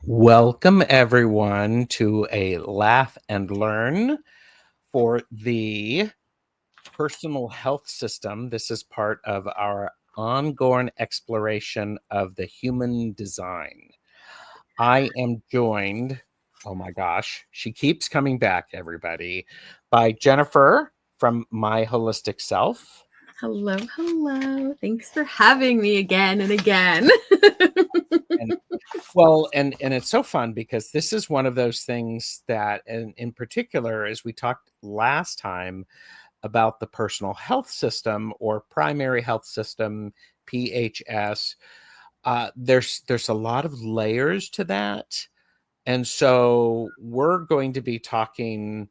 Welcome, everyone, to a Laugh and Learn for the personal health system. This is part of our ongoing exploration of the human design. I am joined, oh my gosh, she keeps coming back, everybody, by Jennifer from My Holistic Self. Hello, hello. Thanks for having me again and again. And it's so fun because this is one of those things that, in particular, as we talked last time about the personal health system or primary health system, PHS, there's a lot of layers to that. And so we're going to be talking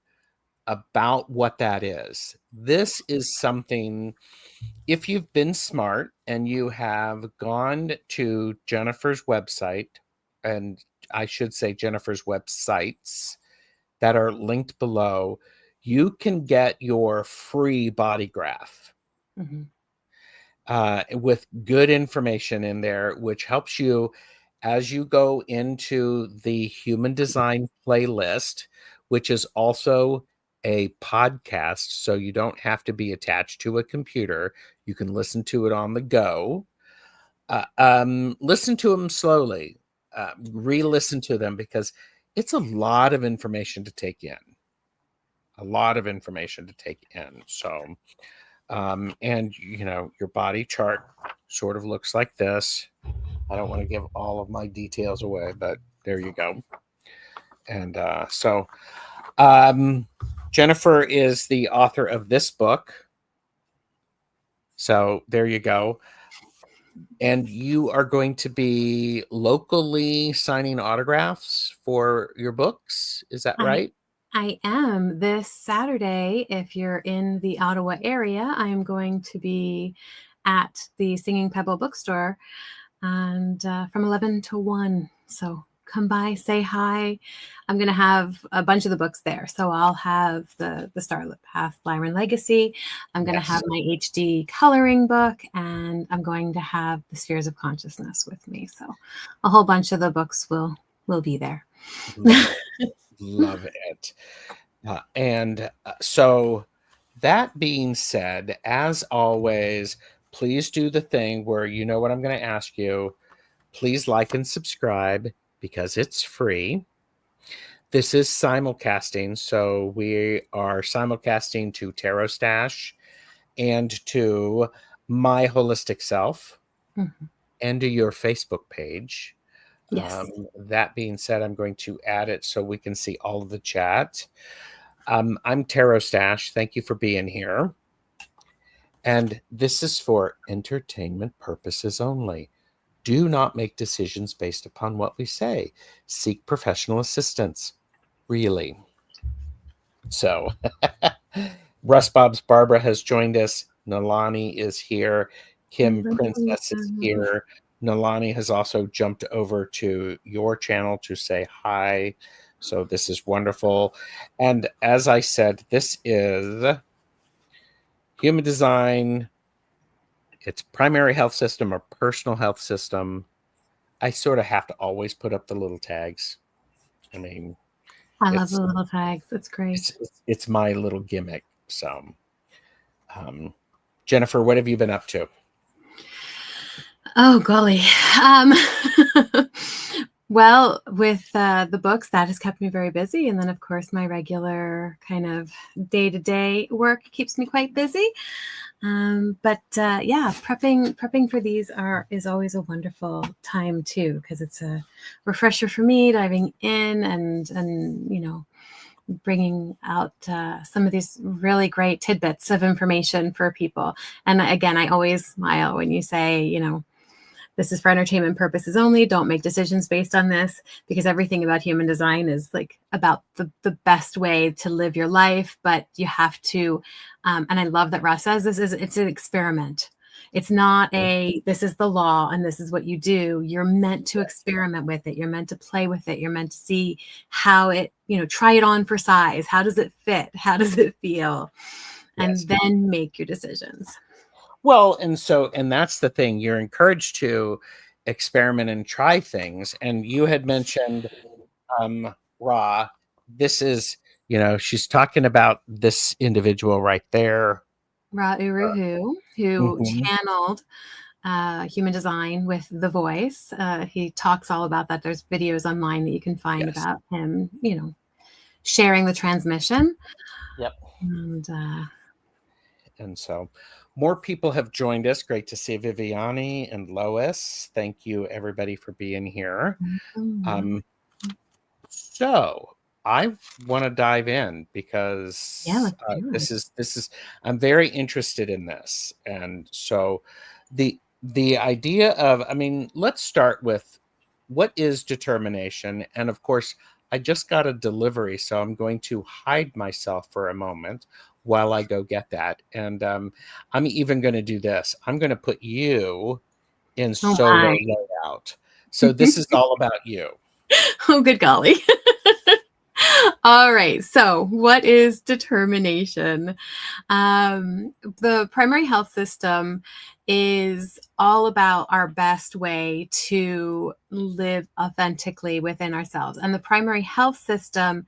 about what that is. This is something, if you've been smart and you have gone to Jennifer's website, and I should say Jennifer's websites that are linked below, you can get your free body graph with good information in there, which helps you as you go into the Human Design playlist, which is also a podcast. So you don't have to be attached to a computer. You can listen to it on the go. Listen to them slowly, re-listen to them because it's a lot of information to take in. So, and your body chart sort of looks like this. I don't want to give all of my details away, but there you go. And Jennifer is the author of this book. So there you go. And you are going to be locally signing autographs for your books. Is that right? I am. This Saturday, if you're in the Ottawa area, I'm going to be at the Singing Pebble bookstore and from 11 to 1. So come by, say hi. I'm going to have a bunch of the books there. So I'll have the Starlit Path, Lyran Legacy. I'm going to have my HD coloring book, and I'm going to have the Spheres of Consciousness with me. So a whole bunch of the books will be there. Love it. So that being said, as always, please do the thing where you know what I'm going to ask you. Please like and subscribe because it's free. This is simulcasting, so we are simulcasting to Tarot Stash and to My Holistic Self and to your Facebook page. Yes. That being said, I'm going to add it so we can see all of the chat. I'm Tarot Stash. Thank you for being here. And this is for entertainment purposes only. Do not make decisions based upon what we say. Seek professional assistance. Really. So, Russ Bob's Barbara has joined us. Nalani is here. Kim Princess is here. Nalani has also jumped over to your channel to say hi. So this is wonderful. And as I said, this is Human Design. It's primary health system or personal health system. I sort of have to always put up the little tags. I mean, I love the little tags. It's great. It's my little gimmick. So, Jennifer, what have you been up to? Oh, golly. Well, with the books, that has kept me very busy. And then, of course, my regular kind of day-to-day work keeps me quite busy. But yeah, prepping for these is always a wonderful time too, because it's a refresher for me, diving in and bringing out some of these really great tidbits of information for people. And again, I always smile when you say, this is for entertainment purposes only. Don't make decisions based on this, because everything about human design is like about the best way to live your life. But you have to, and I love that Russ says it's an experiment. It's not this is the law and this is what you do. You're meant to experiment with it. You're meant to play with it. You're meant to see how it, try it on for size. How does it fit? How does it feel? And then make your decisions. Well, and that's the thing. You're encouraged to experiment and try things. And you had mentioned Ra. This is, she's talking about this individual right there. Ra Uru, who Mhm. channeled human design with the voice. He talks all about that. There's videos online that you can find Yes. about him, sharing the transmission. Yep. And And so more people have joined us. Great to see Viviani and Lois. Thank you, everybody, for being here. So I want to dive in because yeah, let's do it. this is I'm very interested in this. And so the idea of, let's start with what is determination. And of course, I just got a delivery, so I'm going to hide myself for a moment while I go get that. And I'm even going to do this. I'm going to put you in Oh solo my. layout. So this is all about you. Oh, good golly. All right. So, what is determination? The primary health system is all about our best way to live authentically within ourselves. And the primary health system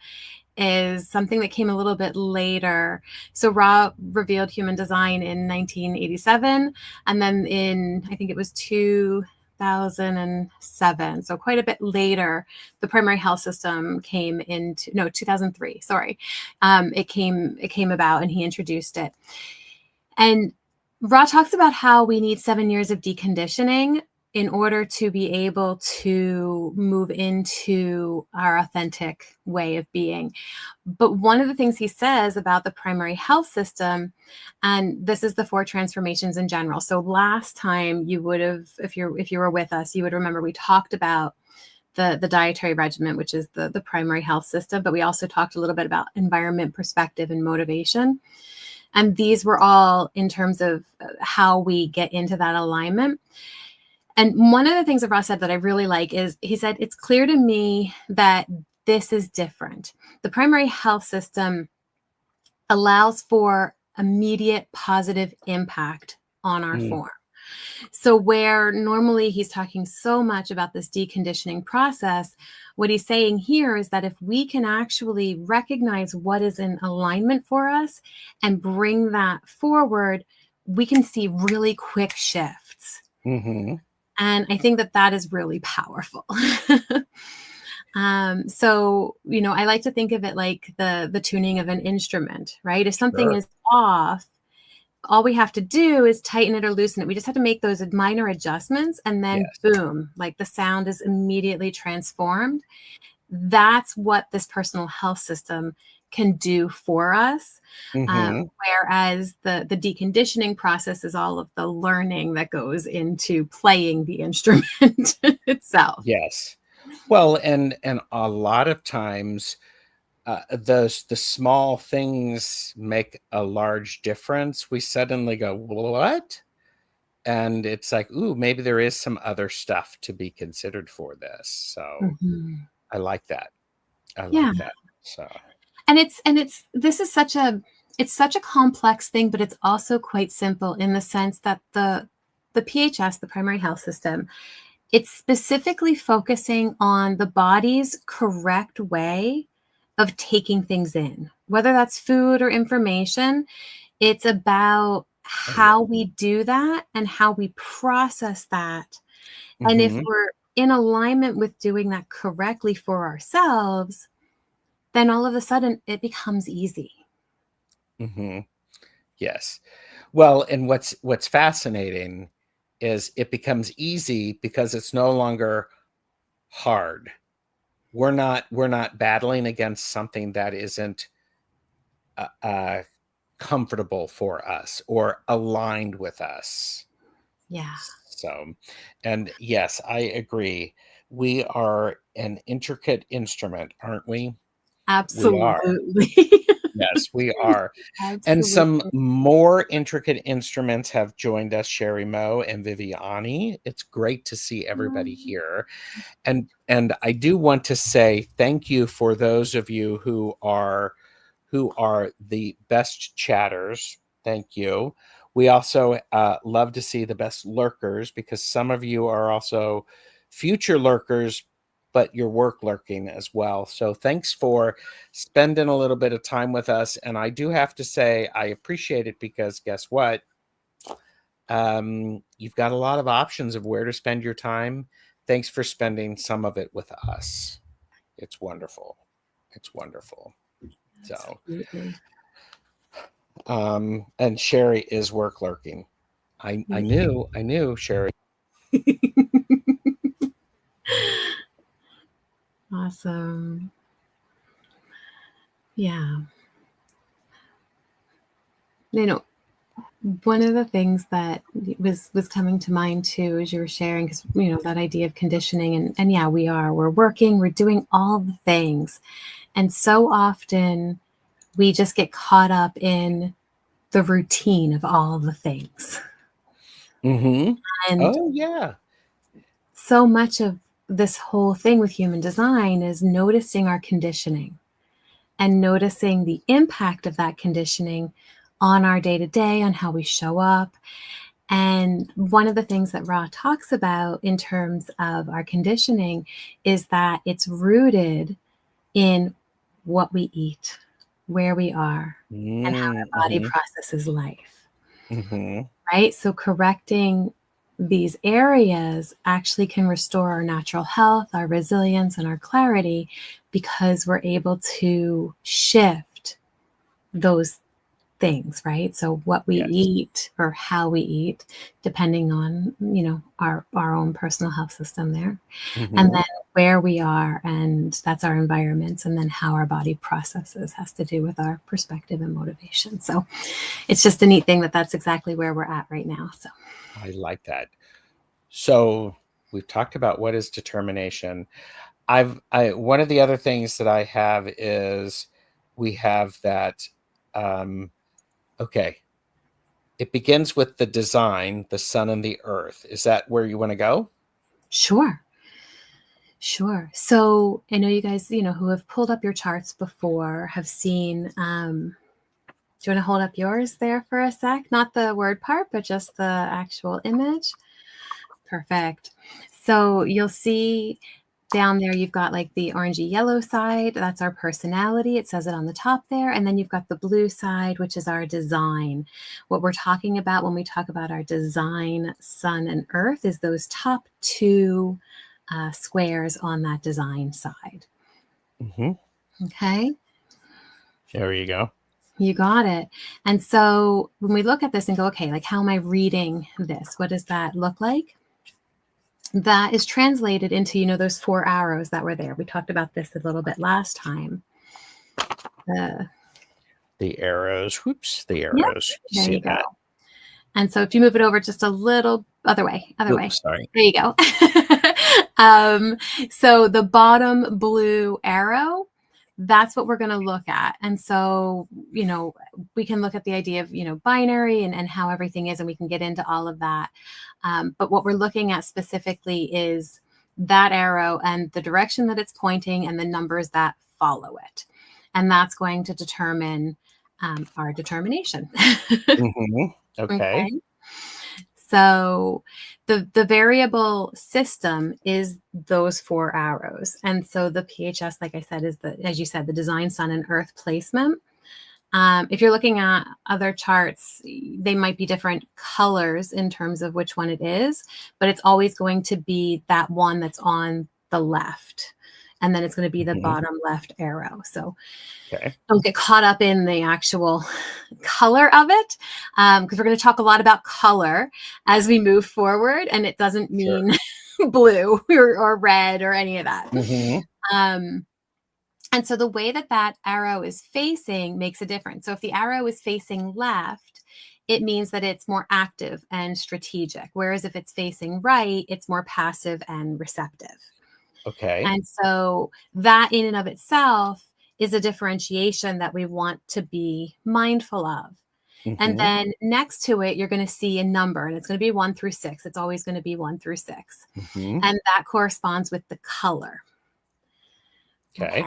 is something that came a little bit later. So Ra revealed human design in 1987, and then I think it was 2007, so quite a bit later, the primary health system came into, no, 2003, sorry. It came about, and he introduced it. And Ra talks about how we need 7 years of deconditioning in order to be able to move into our authentic way of being. But one of the things he says about the primary health system, and this is the 4 transformations in general. So last time you would have, if you were with us, you would remember we talked about the dietary regimen, which is the primary health system, but we also talked a little bit about environment, perspective, and motivation. And these were all in terms of how we get into that alignment. And one of the things that Ross said that I really like is he said, it's clear to me that this is different. The primary health system allows for immediate positive impact on our form. So where normally he's talking so much about this deconditioning process, what he's saying here is that if we can actually recognize what is in alignment for us and bring that forward, we can see really quick shifts. Mm-hmm. And I think that is really powerful. So, I like to think of it like the tuning of an instrument, right? If something is off, all we have to do is tighten it or loosen it. We just have to make those minor adjustments, and then Yes. boom, like the sound is immediately transformed. That's what this personal health system can do for us. Mm-hmm. Whereas the deconditioning process is all of the learning that goes into playing the instrument itself. Yes. Well, and a lot of times the small things make a large difference. We suddenly go, what? And it's like, ooh, maybe there is some other stuff to be considered for this. So I like that. I Yeah. like that. So And this is such a complex thing, but it's also quite simple in the sense that the PHS, the primary health system, it's specifically focusing on the body's correct way of taking things in, whether that's food or information. It's about how we do that and how we process that. And if we're in alignment with doing that correctly for ourselves, then all of a sudden it becomes easy. Mm-hmm. Yes. Well, and what's fascinating is it becomes easy because it's no longer hard. We're not battling against something that isn't comfortable for us or aligned with us. Yeah. So, and yes, I agree. We are an intricate instrument, aren't we? We are. Absolutely. Yes, we are. And some Absolutely. more intricate instruments have joined us, Sherry Moe and Viviani. It's great to see everybody here. And I do want to say thank you for those of you who are the best chatters. Thank you. We also love to see the best lurkers, because some of you are also future lurkers, but you're work lurking as well. So thanks for spending a little bit of time with us. And I do have to say, I appreciate it, because guess what? You've got a lot of options of where to spend your time. Thanks for spending some of it with us. It's wonderful. It's wonderful. So, Absolutely. and Sherry is work lurking. I knew Sherry. Awesome. Yeah. One of the things that was coming to mind too, as you were sharing, because that idea of conditioning, and yeah, we're working, we're doing all the things, and so often we just get caught up in the routine of all the things. Mm-hmm. And Oh yeah. so much of this whole thing with human design is noticing our conditioning and noticing the impact of that conditioning on our day-to-day, on how we show up. And one of the things that Ra talks about in terms of our conditioning is that it's rooted in what we eat, where we are, and how our body Mm-hmm. processes life, Mm-hmm. right? So correcting these areas actually can restore our natural health, our resilience, and our clarity, because we're able to shift those things, right? So what we Yes. eat or how we eat, depending on, our own personal health system there. Mm-hmm. And then where we are, and that's our environments, and then how our body processes has to do with our perspective and motivation. So it's just a neat thing that that's exactly where we're at right now. So I like that. So we've talked about what is determination. One of the other things that I have is we have that. Okay, it begins with the design, the sun and the earth. Is that where you want to go? Sure. So I know you guys, who have pulled up your charts before have seen, do you want to hold up yours there for a sec? Not the word part, but just the actual image. Perfect. So you'll see down there, you've got like the orangey yellow side. That's our personality. It says it on the top there. And then you've got the blue side, which is our design. What we're talking about when we talk about our design, sun and earth, is those top two squares on that design side. Mm-hmm. Okay. There you go. You got it. And so when we look at this and go, okay, like, how am I reading this? What does that look like? That is translated into, those 4 arrows that were there. We talked about this a little bit last time. The arrows. Whoops, the Yep, arrows. You there see you go. that? And so if you move it over just a little other way. Oops, sorry. There you go. So the bottom blue arrow, that's what we're going to look at. And so, we can look at the idea of, binary and how everything is, and we can get into all of that. But what we're looking at specifically is that arrow and the direction that it's pointing and the numbers that follow it. And that's going to determine our determination. Mm-hmm. Okay. So the variable system is those 4 arrows. And so the PHS, like I said, is as you said, the design, sun and earth placement. If you're looking at other charts, they might be different colors in terms of which one it is, but it's always going to be that one that's on the left. And then it's going to be the bottom left arrow. So don't get caught up in the actual color of it, because we're going to talk a lot about color as we move forward. And it doesn't mean blue or red or any of that. And so the way that arrow is facing makes a difference. So if the arrow is facing left, it means that it's more active and strategic. Whereas if it's facing right, it's more passive and receptive. Okay. And so that in and of itself is a differentiation that we want to be mindful of. And then next to it, you're going to see a number, and it's going to be 1 through 6. It's always going to be 1 through 6. And that corresponds with the color. Okay.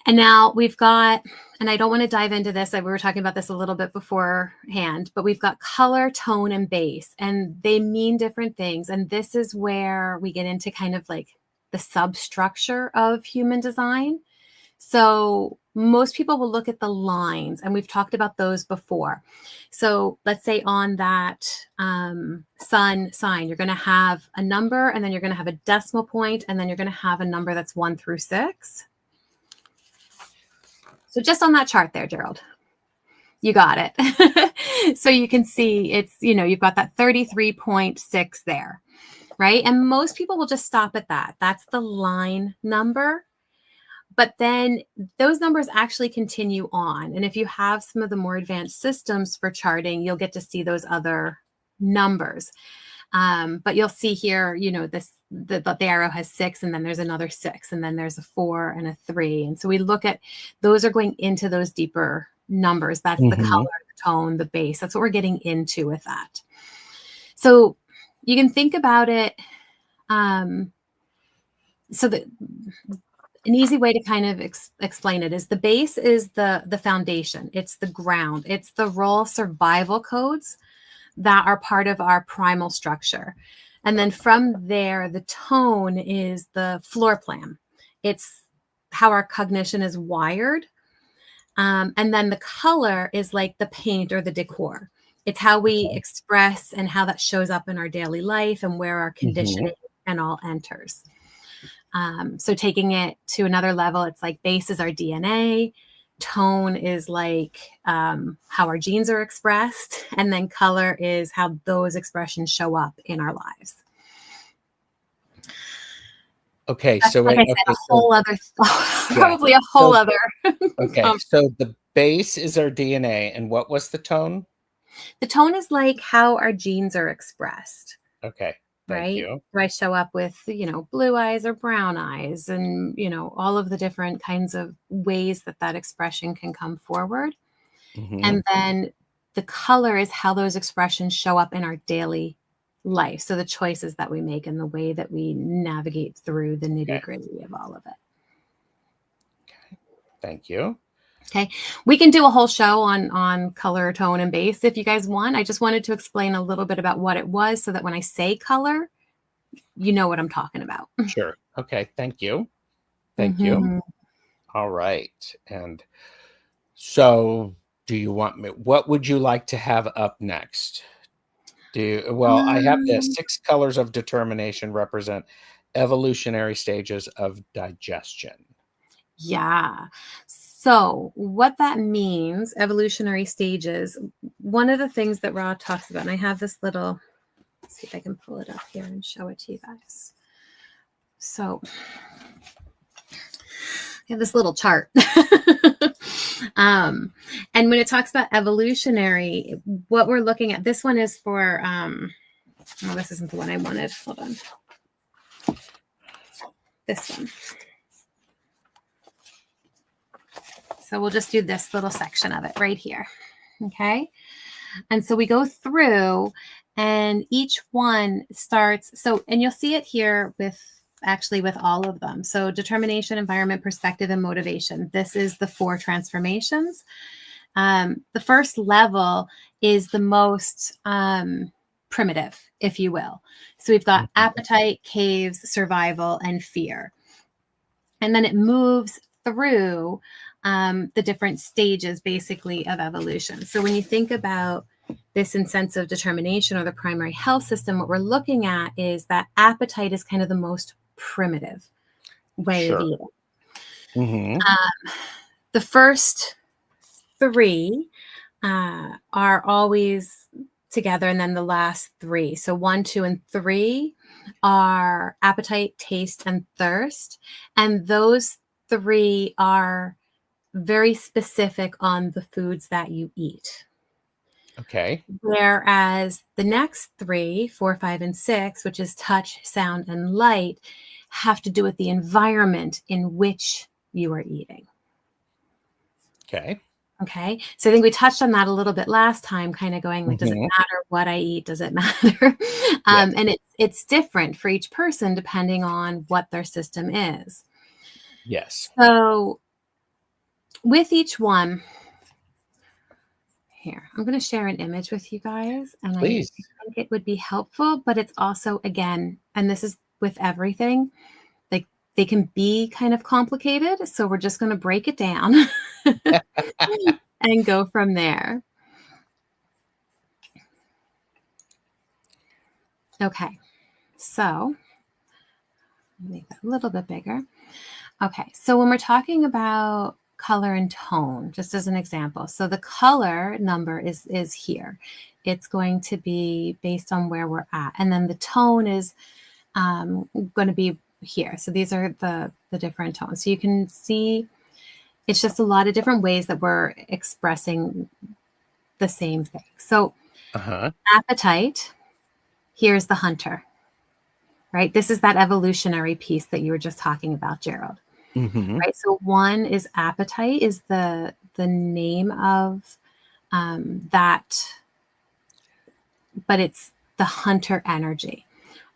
And now we've got, and I don't want to dive into this. We were talking about this a little bit beforehand, but we've got color, tone, and base, and they mean different things. And this is where we get into kind of like the substructure of human design. So most people will look at the lines, and we've talked about those before. So let's say on that sun sign, you're going to have a number, and then you're going to have a decimal point, and then you're going to have a number that's 1 through 6. So just on that chart there, Gerald, you got it. So you can see it's, you've got that 33.6 there, right? And most people will just stop at that. That's the line number. But then those numbers actually continue on. And if you have some of the more advanced systems for charting, you'll get to see those other numbers. But you'll see here, the arrow has 6, and then there's another 6, and then there's a 4 and a 3. And so we look at, those are going into those deeper numbers. That's the color, the tone, the base. That's what we're getting into with that. So you can think about it. So that an easy way to kind of explain it is the base is the foundation. It's the ground. It's the raw survival codes that are part of our primal structure. And then from there, the tone is the floor plan. It's how our cognition is wired. And then the color is like the paint or the decor. It's how we express and how that shows up in our daily life and where our conditioning and all enters. So taking it to another level, it's like base is our DNA. Tone is like how our genes are expressed, and then color is how those expressions show up in our lives. Okay, that's, so like I said, a whole other, probably a whole other. Okay, so the base is our DNA, and what was the tone? The tone is like how our genes are expressed. Okay. Right? You. Do I show up with, blue eyes or brown eyes, and, all of the different kinds of ways that expression can come forward. And then the color is how those expressions show up in our daily life. So the choices that we make and the way that we navigate through the nitty-gritty of all of it. Okay. Thank you. Okay. We can do a whole show on color, tone, and base if you guys want. I just wanted to explain a little bit about what it was so that when I say color, you know what I'm talking about. Sure. Okay. Thank you. Thank you. All right. And so do you want me, what would you like to have up next? I have this 6 colors of determination represent evolutionary stages of digestion. Yeah. So what that means, evolutionary stages, one of the things that Ra talks about, and I have this little, let's see if I can pull it up here and show it to you guys. So I have this little chart. And when it talks about evolutionary, what we're looking at, this one is for, this isn't the one I wanted. Hold on. This one. So we'll just do this little section of it right here. Okay. And so we go through, and each one starts. So, and you'll see it here with all of them. So determination, environment, perspective, and motivation. This is the 4 transformations. The first level is the most primitive, if you will. So we've got appetite, caves, survival, and fear. And then it moves through the different stages, basically, of evolution. So when you think about this in sense of determination or the primary health system, what we're looking at is that appetite is kind of the most primitive way of eating. The first 3 are always together, and then the last 3. So 1, 2, and 3 are appetite, taste, and thirst. And those 3 are very specific on the foods that you eat. Okay. Whereas the next 3, 4, 5, and 6, which is touch, sound, and light, have to do with the environment in which you are eating. Okay. Okay. So I think we touched on that a little bit last time, kind of going like, does it matter what I eat? Does it matter? And it's different for each person depending on what their system is. Yes. So with each one, here, I'm going to share an image with you guys, and I Please. think it would be helpful, but it's also, again, and this is with everything, like they can be kind of complicated. So we're just going to break it down and go from there. Okay, so make that a little bit bigger. Okay, so when we're talking about color and tone, just as an example, so the color number is here. It's going to be based on where we're at, and then the tone is going to be here. So these are the different tones. So you can see it's just a lot of different ways that we're expressing the same thing. So appetite, here's the hunter, right? This is that evolutionary piece that you were just talking about, Gerald. Right. So one is appetite, is the name of that, but it's the hunter energy.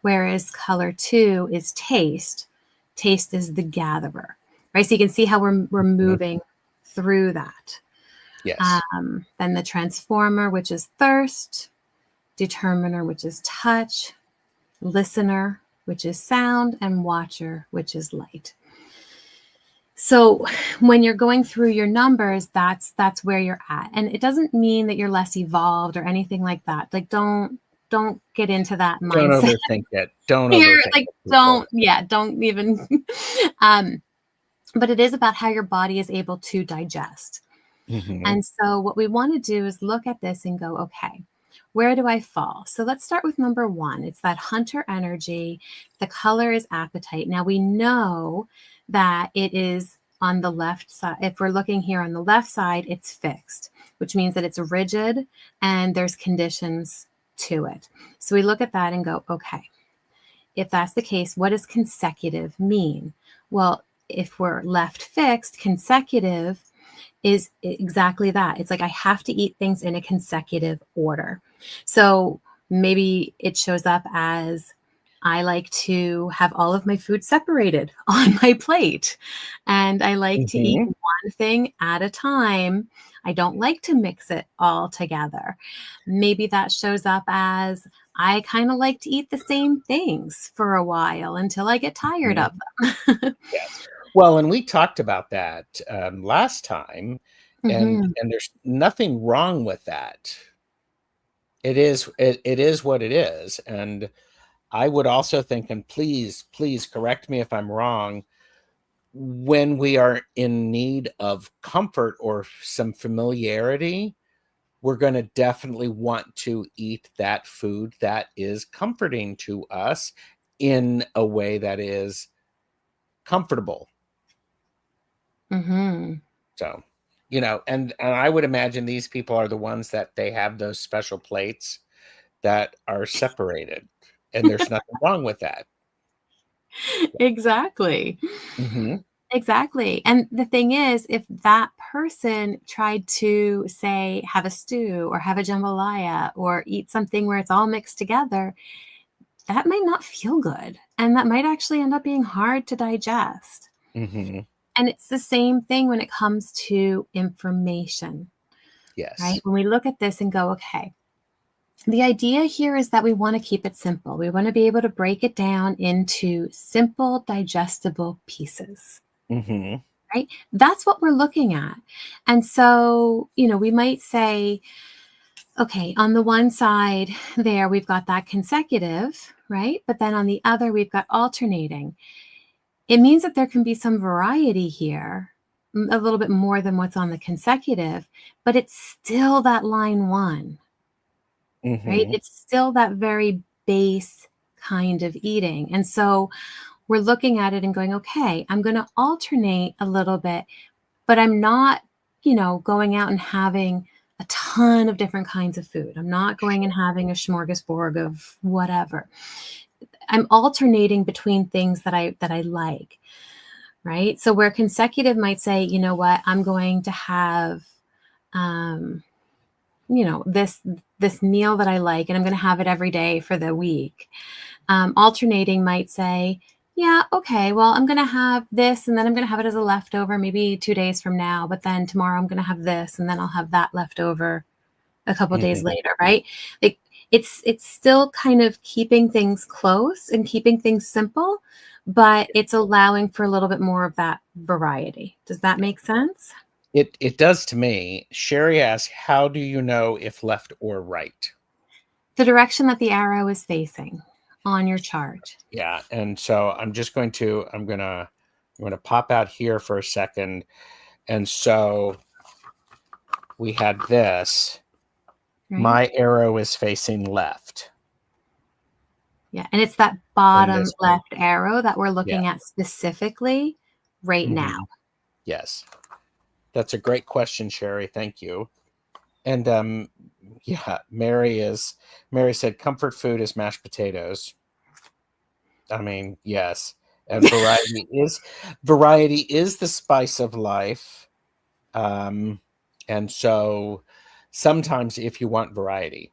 Whereas color 2 is taste. Taste is the gatherer, right? So you can see how we're moving through that. Yes. Then the transformer, which is thirst, determiner, which is touch, listener, which is sound, and watcher, which is light. So when you're going through your numbers, that's where you're at. And it doesn't mean that you're less evolved or anything like that. Like don't get into that mindset. Don't overthink it. Don't overthink like it. Don't even but it is about how your body is able to digest. And so what we want to do is look at this and go, okay, where do I fall? So let's start with number 1. It's that hunter energy. The color is appetite. Now we know that it is on the left side. If we're looking here on the left side, it's fixed, which means that it's rigid and there's conditions to it. So we look at that and go, okay, if that's the case, what does consecutive mean? Well, if we're left fixed, consecutive is exactly that. It's like I have to eat things in a consecutive order. So maybe it shows up as I like to have all of my food separated on my plate, and I like to eat one thing at a time. I don't like to mix it all together. Maybe that shows up as I kind of like to eat the same things for a while until I get tired of them. Yes. Well, and we talked about that last time, and there's nothing wrong with that. It is what it is. And I would also think, and please correct me if I'm wrong, when we are in need of comfort or some familiarity, we're going to definitely want to eat that food that is comforting to us in a way that is comfortable. So, and I would imagine these people are the ones that they have those special plates that are separated, and there's nothing wrong with that. Exactly. Exactly. And the thing is, if that person tried to, say, have a stew or have a jambalaya or eat something where it's all mixed together, that might not feel good. And that might actually end up being hard to digest. And it's the same thing when it comes to information. Yes. Right? When we look at this and go, okay, the idea here is that we want to keep it simple. We want to be able to break it down into simple, digestible pieces. Right? That's what we're looking at. And so, we might say, okay, on the one side there, we've got that consecutive, right? But then on the other, we've got alternating. It means that there can be some variety here, a little bit more than what's on the consecutive, but it's still that line 1, right? It's still that very base kind of eating. And so we're looking at it and going, okay, I'm going to alternate a little bit, but I'm not, going out and having a ton of different kinds of food. I'm not going and having a smorgasbord of whatever. I'm alternating between things that I like, right? So where consecutive might say, you know what, I'm going to have, this meal that I like, and I'm going to have it every day for the week. Alternating might say, Yeah, okay. Well, I'm going to have this and then I'm going to have it as a leftover maybe 2 days from now. But then tomorrow I'm going to have this and then I'll have that left over a couple days Mhm. later, right? Like it's still kind of keeping things close and keeping things simple, but it's allowing for a little bit more of that variety. Does that make sense? It does to me. Sherry asks, "How do you know if left or right?" The direction that the arrow is facing on your chart. Yeah, and so I'm gonna pop out here for a second, and so we had this. Right? My arrow is facing left Yeah. And it's that in bottom this one. left arrow that we're Yeah. looking at specifically right now. Mhm. Yes. That's a great question, Sherry. Thank you. And yeah, Mary said comfort food is mashed potatoes. I mean, yes. And variety is the spice of life. Um, and so sometimes if you want variety,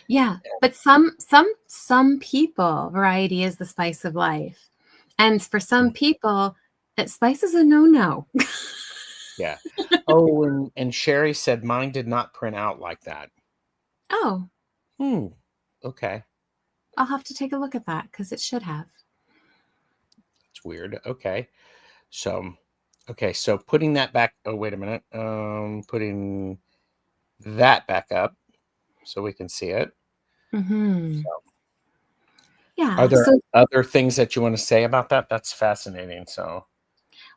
Yeah, but some people, variety is the spice of life. And for some people, spice is a no-no. yeah. Oh, and Sherry said mine did not print out like that. Oh, Hmm. Okay. I'll have to take a look at that because it should have. It's weird. Okay. So okay, so putting that back, oh wait a minute. Putting that back up so we can see it. Hmm. So are Yeah. there So, other things that you want to say about that? That's fascinating. So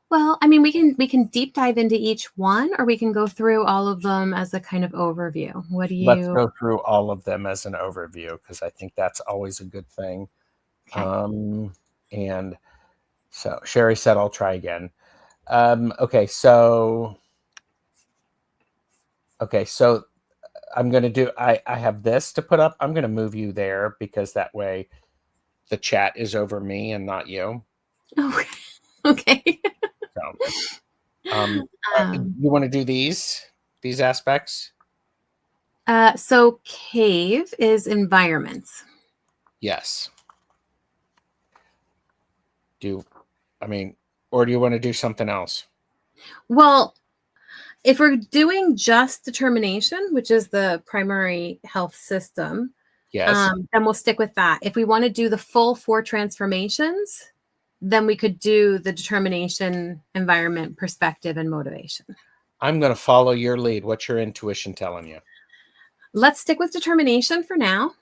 well, I mean, we can deep dive into each one, or we can go through all of them as a kind of overview. What do let's you? go through all of them as an overview because I think that's always a good thing. Okay. Um, and so Sherry said, I'll try again. Okay, so I'm gonna do I have this to put up. I'm gonna move you there because that way the chat is over me and not you. Oh, okay. So you um, want to do these aspects? so cave is environments. Yes. Do I mean, or do you want to do something else? Well, if we're doing just determination, which is the primary health system, Yes. then we'll stick with that. If we want to do the full 4 transformations, then we could do the determination, environment, perspective, and motivation. I'm going to follow your lead. What's your intuition telling you? Let's stick with determination for now,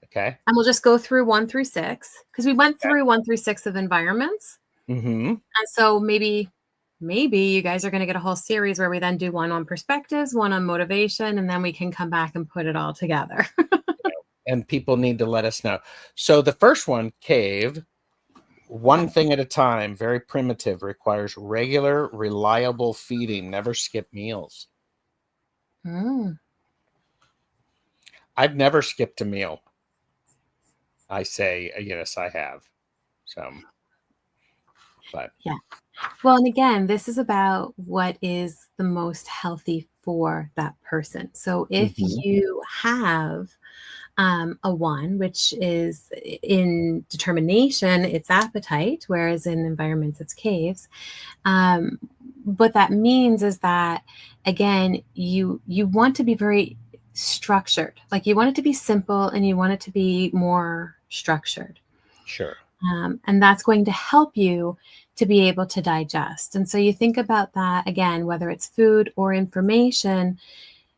Okay. and we'll just go through 1 through 6 because we went Okay. through 1 through 6 of environments. Mm-hmm. And so maybe you guys are going to get a whole series where we then do one on perspectives, one on motivation, and then we can come back and put it all together. And people need to let us know. So the first one, cave, one thing at a time, very primitive, requires regular, reliable feeding, never skip meals. Mm. I've never skipped a meal. I say, yes, I have. So, but Yeah. Well, and again, this is about what is the most healthy for that person. So if mhm, you have a 1, which is in determination, it's appetite, whereas in environments, it's caves. Um, what that means is that, again, you want to be very structured. Like you want it to be simple and you want it to be more structured. sure. And that's going to help you to be able to digest. And so you think about that again, whether it's food or information,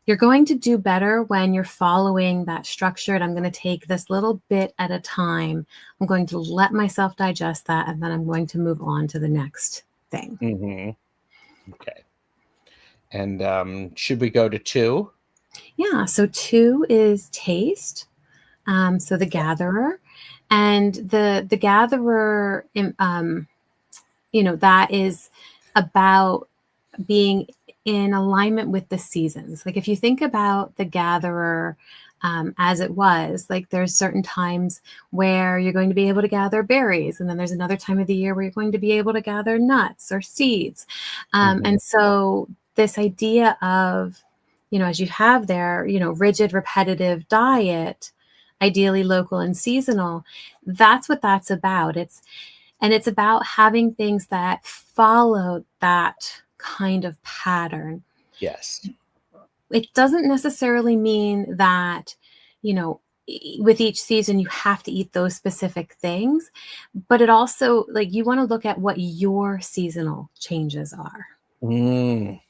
you're going to do better when you're following that structured. I'm going to take this little bit at a time. I'm going to let myself digest that, and then I'm going to move on to the next thing. Hmm. Okay. And should we go to 2? Yeah. So 2 is taste. So the gatherer, and the gatherer, that is about being in alignment with the seasons. Like if you think about the gatherer as it was, like there's certain times where you're going to be able to gather berries, and then there's another time of the year where you're going to be able to gather nuts or seeds. Hmm. And so this idea of, as you have there, rigid, repetitive diet, ideally local and seasonal, that's what that's about. And it's about having things that follow that kind of pattern. Yes. It doesn't necessarily mean that, with each season you have to eat those specific things, but it also, like, you want to look at what your seasonal changes are, Mm,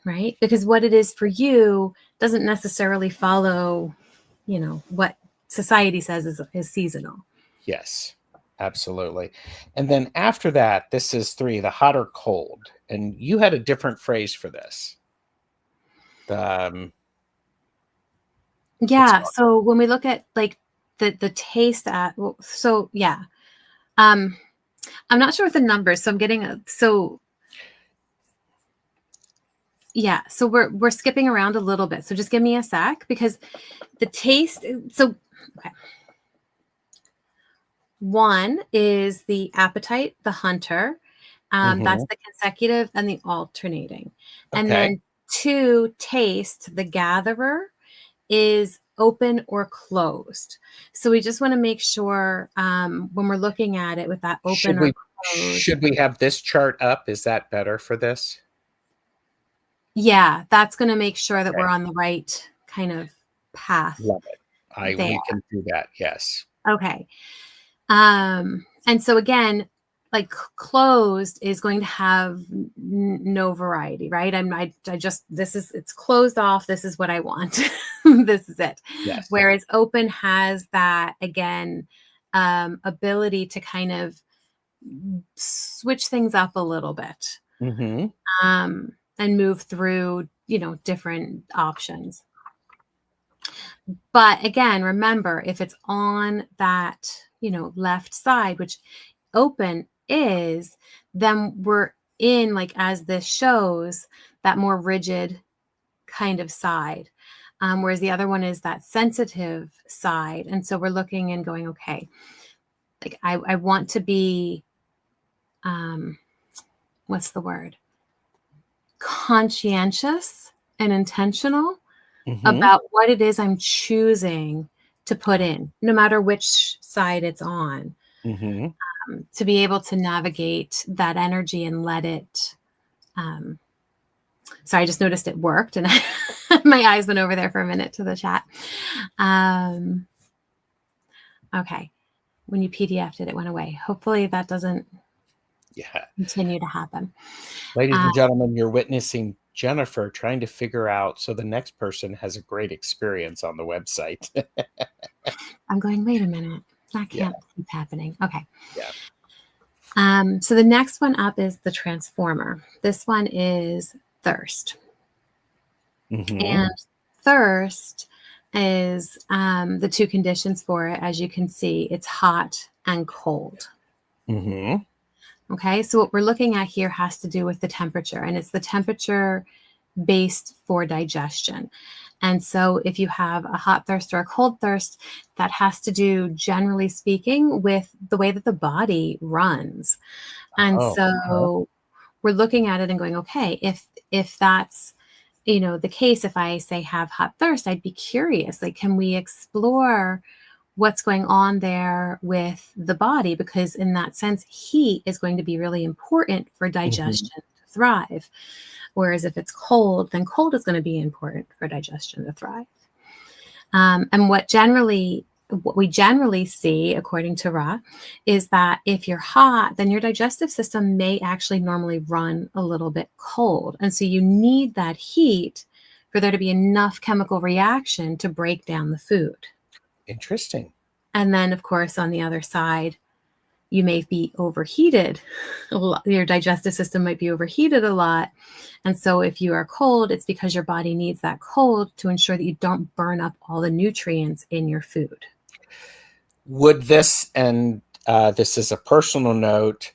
right? Because what it is for you doesn't necessarily follow, what society says is seasonal. yes, absolutely. And then after that, this is 3, the hot or cold. And you had a different phrase for this. The, it's Yeah. So when we look at like the taste at, well, so yeah, um, I'm not sure with the numbers, so I'm getting yeah, so we're skipping around a little bit. So just give me a sec, because the taste. So okay, one is the appetite, the hunter. That's Mhm. the consecutive and the alternating, and Okay. then 2, taste, the gatherer, is open or closed. So we just want to make sure, when we're looking at it with that open Should or we closed. should we have this chart up? Is that better for this? Yeah, that's going to make sure that we're Okay. on the right kind of path Love it. there. We can do that. Yes. Okay. And so again, like closed is going to have no variety, right? I just, it's closed off. This is what I want. This is it. Yes. Whereas open has that, again, ability to kind of switch things up a little bit, Mhm. and move through, different options. But again, remember, if it's on that, left side, which open is, then we're in, like, as this shows, that more rigid kind of side. Whereas the other one is that sensitive side. And so we're looking and going, okay, like I want to be, um, what's the word? Conscientious and intentional Mhm. about what it is I'm choosing to put in, no matter which side it's on, Mhm. to be able to navigate that energy and let it. Um, sorry, I just noticed it worked, and my eyes went over there for a minute to the chat. Um, okay, when you PDF'd it, it went away. Hopefully that doesn't Yeah. continue to happen. Ladies Uh, and gentlemen, you're witnessing Jennifer trying to figure out so the next person has a great experience on the website. I'm going, wait a minute, that Yeah. can't keep happening. Okay. Yeah. So the next one up is the transformer. This one is thirst. Mhm. And thirst is, the 2 conditions for it. As you can see, it's hot and cold. Mhm. Okay, so what we're looking at here has to do with the temperature, and it's the temperature based for digestion. And so if you have a hot thirst or a cold thirst, that has to do, generally speaking, with the way that the body runs. And Oh. Uh-huh. so we're looking at it and going, okay, if that's, the case, if I say have hot thirst, I'd be curious, like, can we explore what's going on there with the body? Because in that sense, heat is going to be really important for Mhm. digestion to thrive. Whereas if it's cold, then cold is going to be important for digestion to thrive. And what we generally see, according to Ra, is that if you're hot, then your digestive system may actually normally run a little bit cold. And so you need that heat for there to be enough chemical reaction to break down the food. Interesting. And then, of course, on the other side, you may be overheated a lot. Your digestive system might be overheated a lot. And so if you are cold, it's because your body needs that cold to ensure that you don't burn up all the nutrients in your food. Would this, and this is a personal note,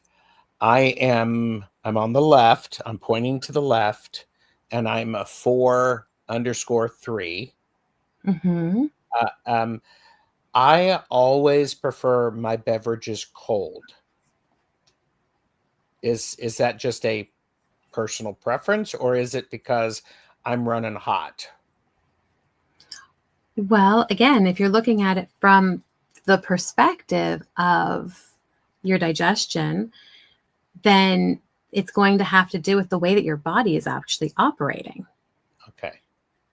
I'm on the left, I'm pointing to the left, and I'm a 4_3. Hmm. Uh, um, I always prefer my beverages cold. Is that just a personal preference, or is it because I'm running hot? Well, again, if you're looking at it from the perspective of your digestion, then it's going to have to do with the way that your body is actually operating. Okay.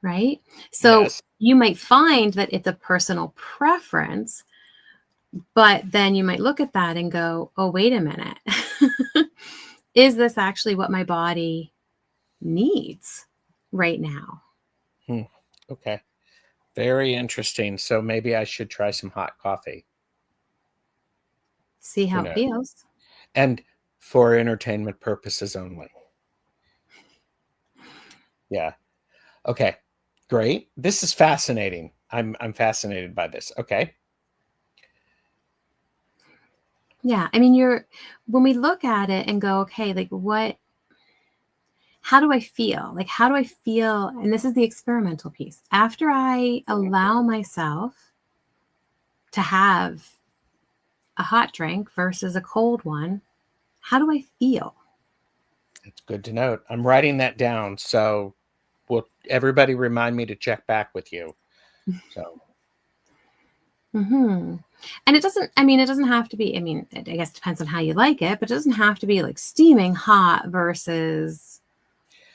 Right? So Yes. you might find that it's a personal preference, but then you might look at that and go, oh, wait a minute. Is this actually what my body needs right now? Okay. Very interesting. So maybe I should try some hot coffee. See Who how it knows? feels. And for entertainment purposes only. Yeah. Okay. Great. This is fascinating. I'm fascinated by this. Okay. Yeah. I mean, when we look at it and go, okay, like how do I feel? Like, how do I feel? And this is the experimental piece. After I allow myself to have a hot drink versus a cold one, how do I feel? It's good to note. I'm writing that down. So will everybody remind me to check back with you? So Hmm. And it doesn't have to be, I guess it depends on how you like it, but it doesn't have to be like steaming hot versus,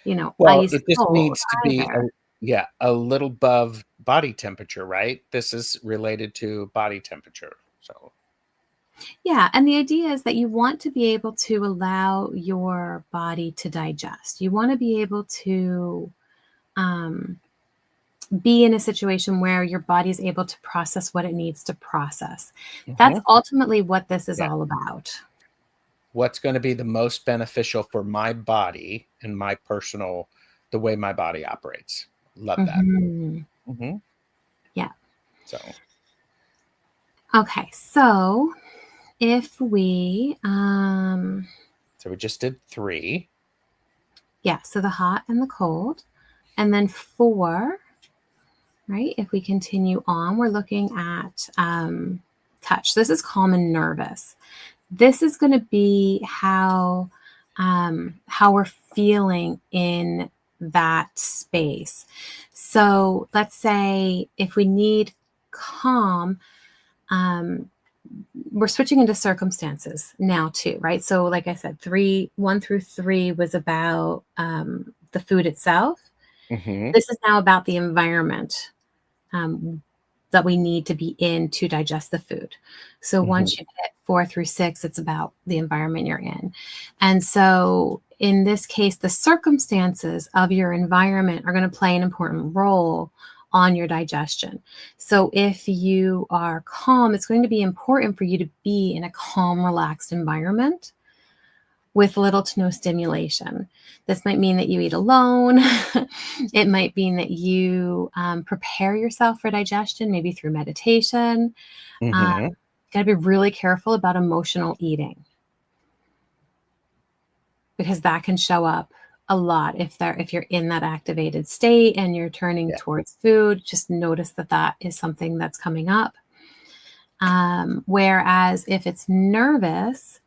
well, ice it just cold needs to be either. a little above body temperature, right? This is related to body temperature. So Yeah. And the idea is that you want to be able to allow your body to digest. You want to be able to um, be in a situation where your body is able to process what it needs to process. That's mhm. ultimately what this is Yeah. all about. What's going to be the most beneficial for my body and my personal, the way my body operates. Love that. Hmm. Hmm. Yeah. So Okay. So if we, we just did 3. yeah, so the hot and the cold. And then 4, right? If we continue on, we're looking at touch. This is calm and nervous. This is going to be how we're feeling in that space. So let's say if we need calm, um, we're switching into circumstances now too, right? So like I said, 1 through 3 was about the food itself. Hmm. This is now about the environment um, that we need to be in to digest the food. So Hmm. once you hit 4 through 6, it's about the environment you're in. And so in this case, the circumstances of your environment are going to play an important role on your digestion. So if you are calm, it's going to be important for you to be in a calm, relaxed environment with little to no stimulation. This might mean that you eat alone. It might mean that you prepare yourself for digestion, maybe through meditation. Hmm. Got to be really careful about emotional eating because that can show up a lot if you're in that activated state and you're turning Yeah. towards food. Just notice that is something that's coming up. Whereas if it's nervous,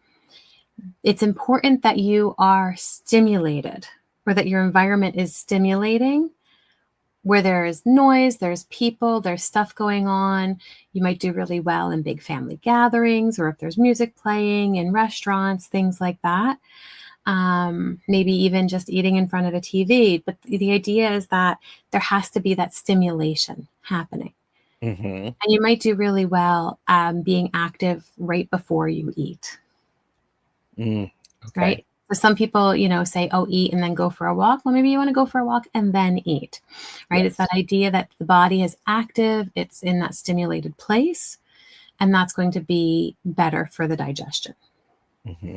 it's important that you are stimulated or that your environment is stimulating where there is noise, there's people, there's stuff going on. You might do really well in big family gatherings or if there's music playing in restaurants, things like that. Maybe even just eating in front of a TV. But the idea is that there has to be that stimulation happening. Hmm. And you might do really well being active right before you eat. Mm. Right? Okay. So some people, say, oh, eat and then go for a walk. Well, maybe you want to go for a walk and then eat, right? It's that Yes. idea that the body is active, it's in that stimulated place, and that's going to be better for the digestion. Hmm.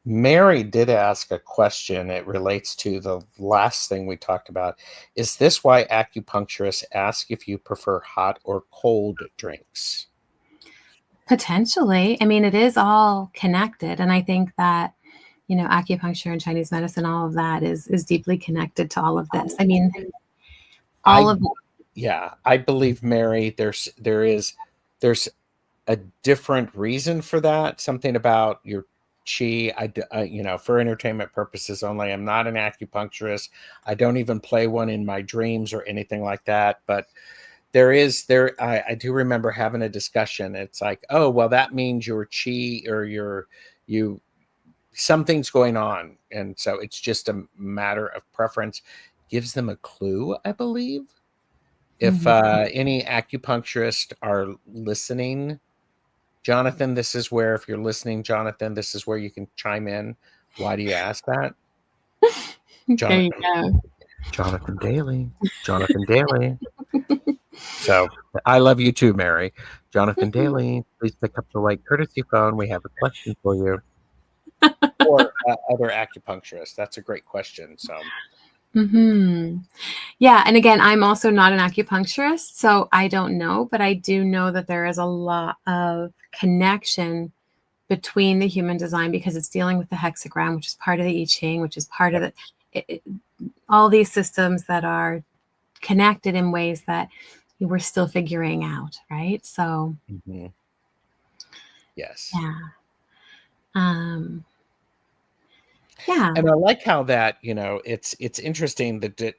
Mary did ask a question. It relates to the last thing we talked about. Is this why acupuncturists ask if you prefer hot or cold drinks? Potentially. I mean, it is all connected. And I think that, acupuncture and Chinese medicine, all of that is deeply connected to all of this. I mean, all I of Yeah, I believe Mary. There's a different reason for that. Something about your chi. For entertainment purposes only. I'm not an acupuncturist. I don't even play one in my dreams or anything like that. But I do remember having a discussion. It's like, oh, well, that means your chi or you something's going on. And so it's just a matter of preference. Gives them a clue, I believe. If any acupuncturists are listening, Jonathan, this is where, if you're listening, Jonathan, this is where you can chime in. Why do you ask that? There you Jonathan, go. Jonathan Daly, Jonathan Daly. So I love you too, Mary. Jonathan Daly, please pick up the white courtesy phone. We have a question for you. Or other acupuncturists. That's a great question. So, Yeah. And again, I'm also not an acupuncturist, so I don't know, but I do know that there is a lot of connection between the human design because it's dealing with the hexagram, which is part of the I Ching, which is part of all these systems that are connected in ways that we're still figuring out, right? So, yes. yeah. Yeah. And I like how that, it's interesting that,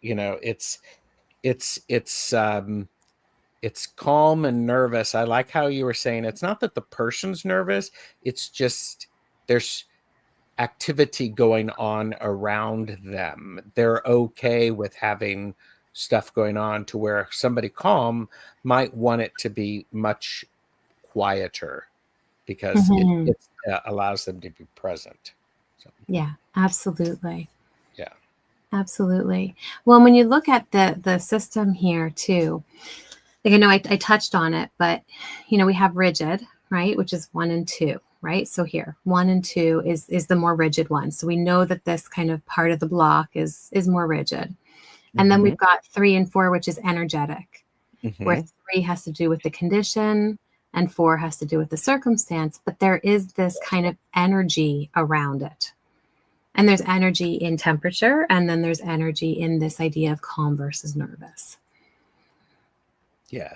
it's calm and nervous. I like how you were saying it's not that the person's nervous, it's just there's activity going on around them. They're okay with having stuff going on, to where somebody calm might want it to be much quieter because it allows them to be present. So, Yeah, absolutely. yeah. Absolutely. Well, when you look at the system here too, like I know I touched on it, but we have rigid, right? Which is 1 and 2, right? So here, 1 and 2 is the more rigid one. So we know that this kind of part of the block is more rigid. And then we've got 3 and 4, which is energetic, where 3 has to do with the condition and 4 has to do with the circumstance. But there is this kind of energy around it. And there's energy in temperature, and then there's energy in this idea of calm versus nervous. Yeah.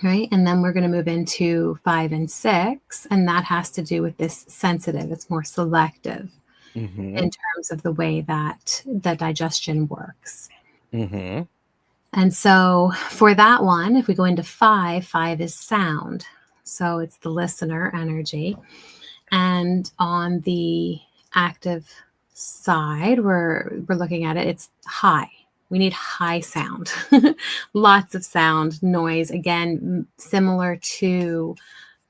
Right. And then we're going to move into 5 and 6, and that has to do with this sensitive. It's more selective in terms of the way that the digestion works. And so for that one, if we go into 5, 5 is sound. So it's the listener energy. And on the active side, we're looking at it, it's high. We need high sound, lots of sound, noise, again, similar to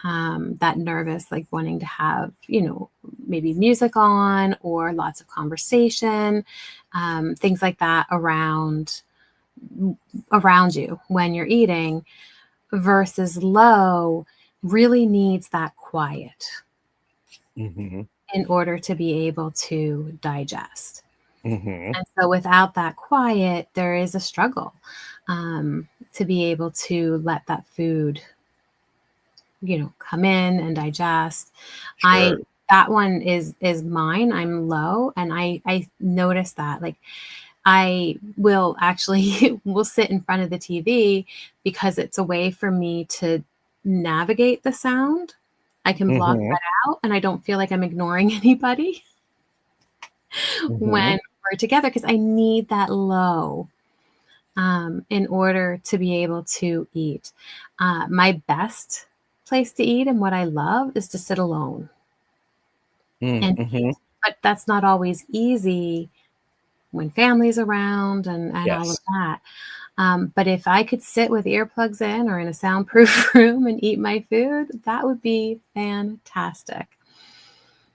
that nervous, like wanting to have, maybe music on or lots of conversation, things like that around you when you're eating, versus low really needs that quiet in order to be able to digest. And so without that quiet, there is a struggle to be able to let that food, come in and digest. Sure. That one is mine. I'm low. And I notice that, like, I will actually will sit in front of the TV because it's a way for me to navigate the sound. I can block that out, and I don't feel like I'm ignoring anybody when we're together, because I need that low in order to be able to eat. My best place to eat and what I love is to sit alone and eat. But that's not always easy when family's around and all of Yes. that. But if I could sit with earplugs in or in a soundproof room and eat my food, that would be fantastic.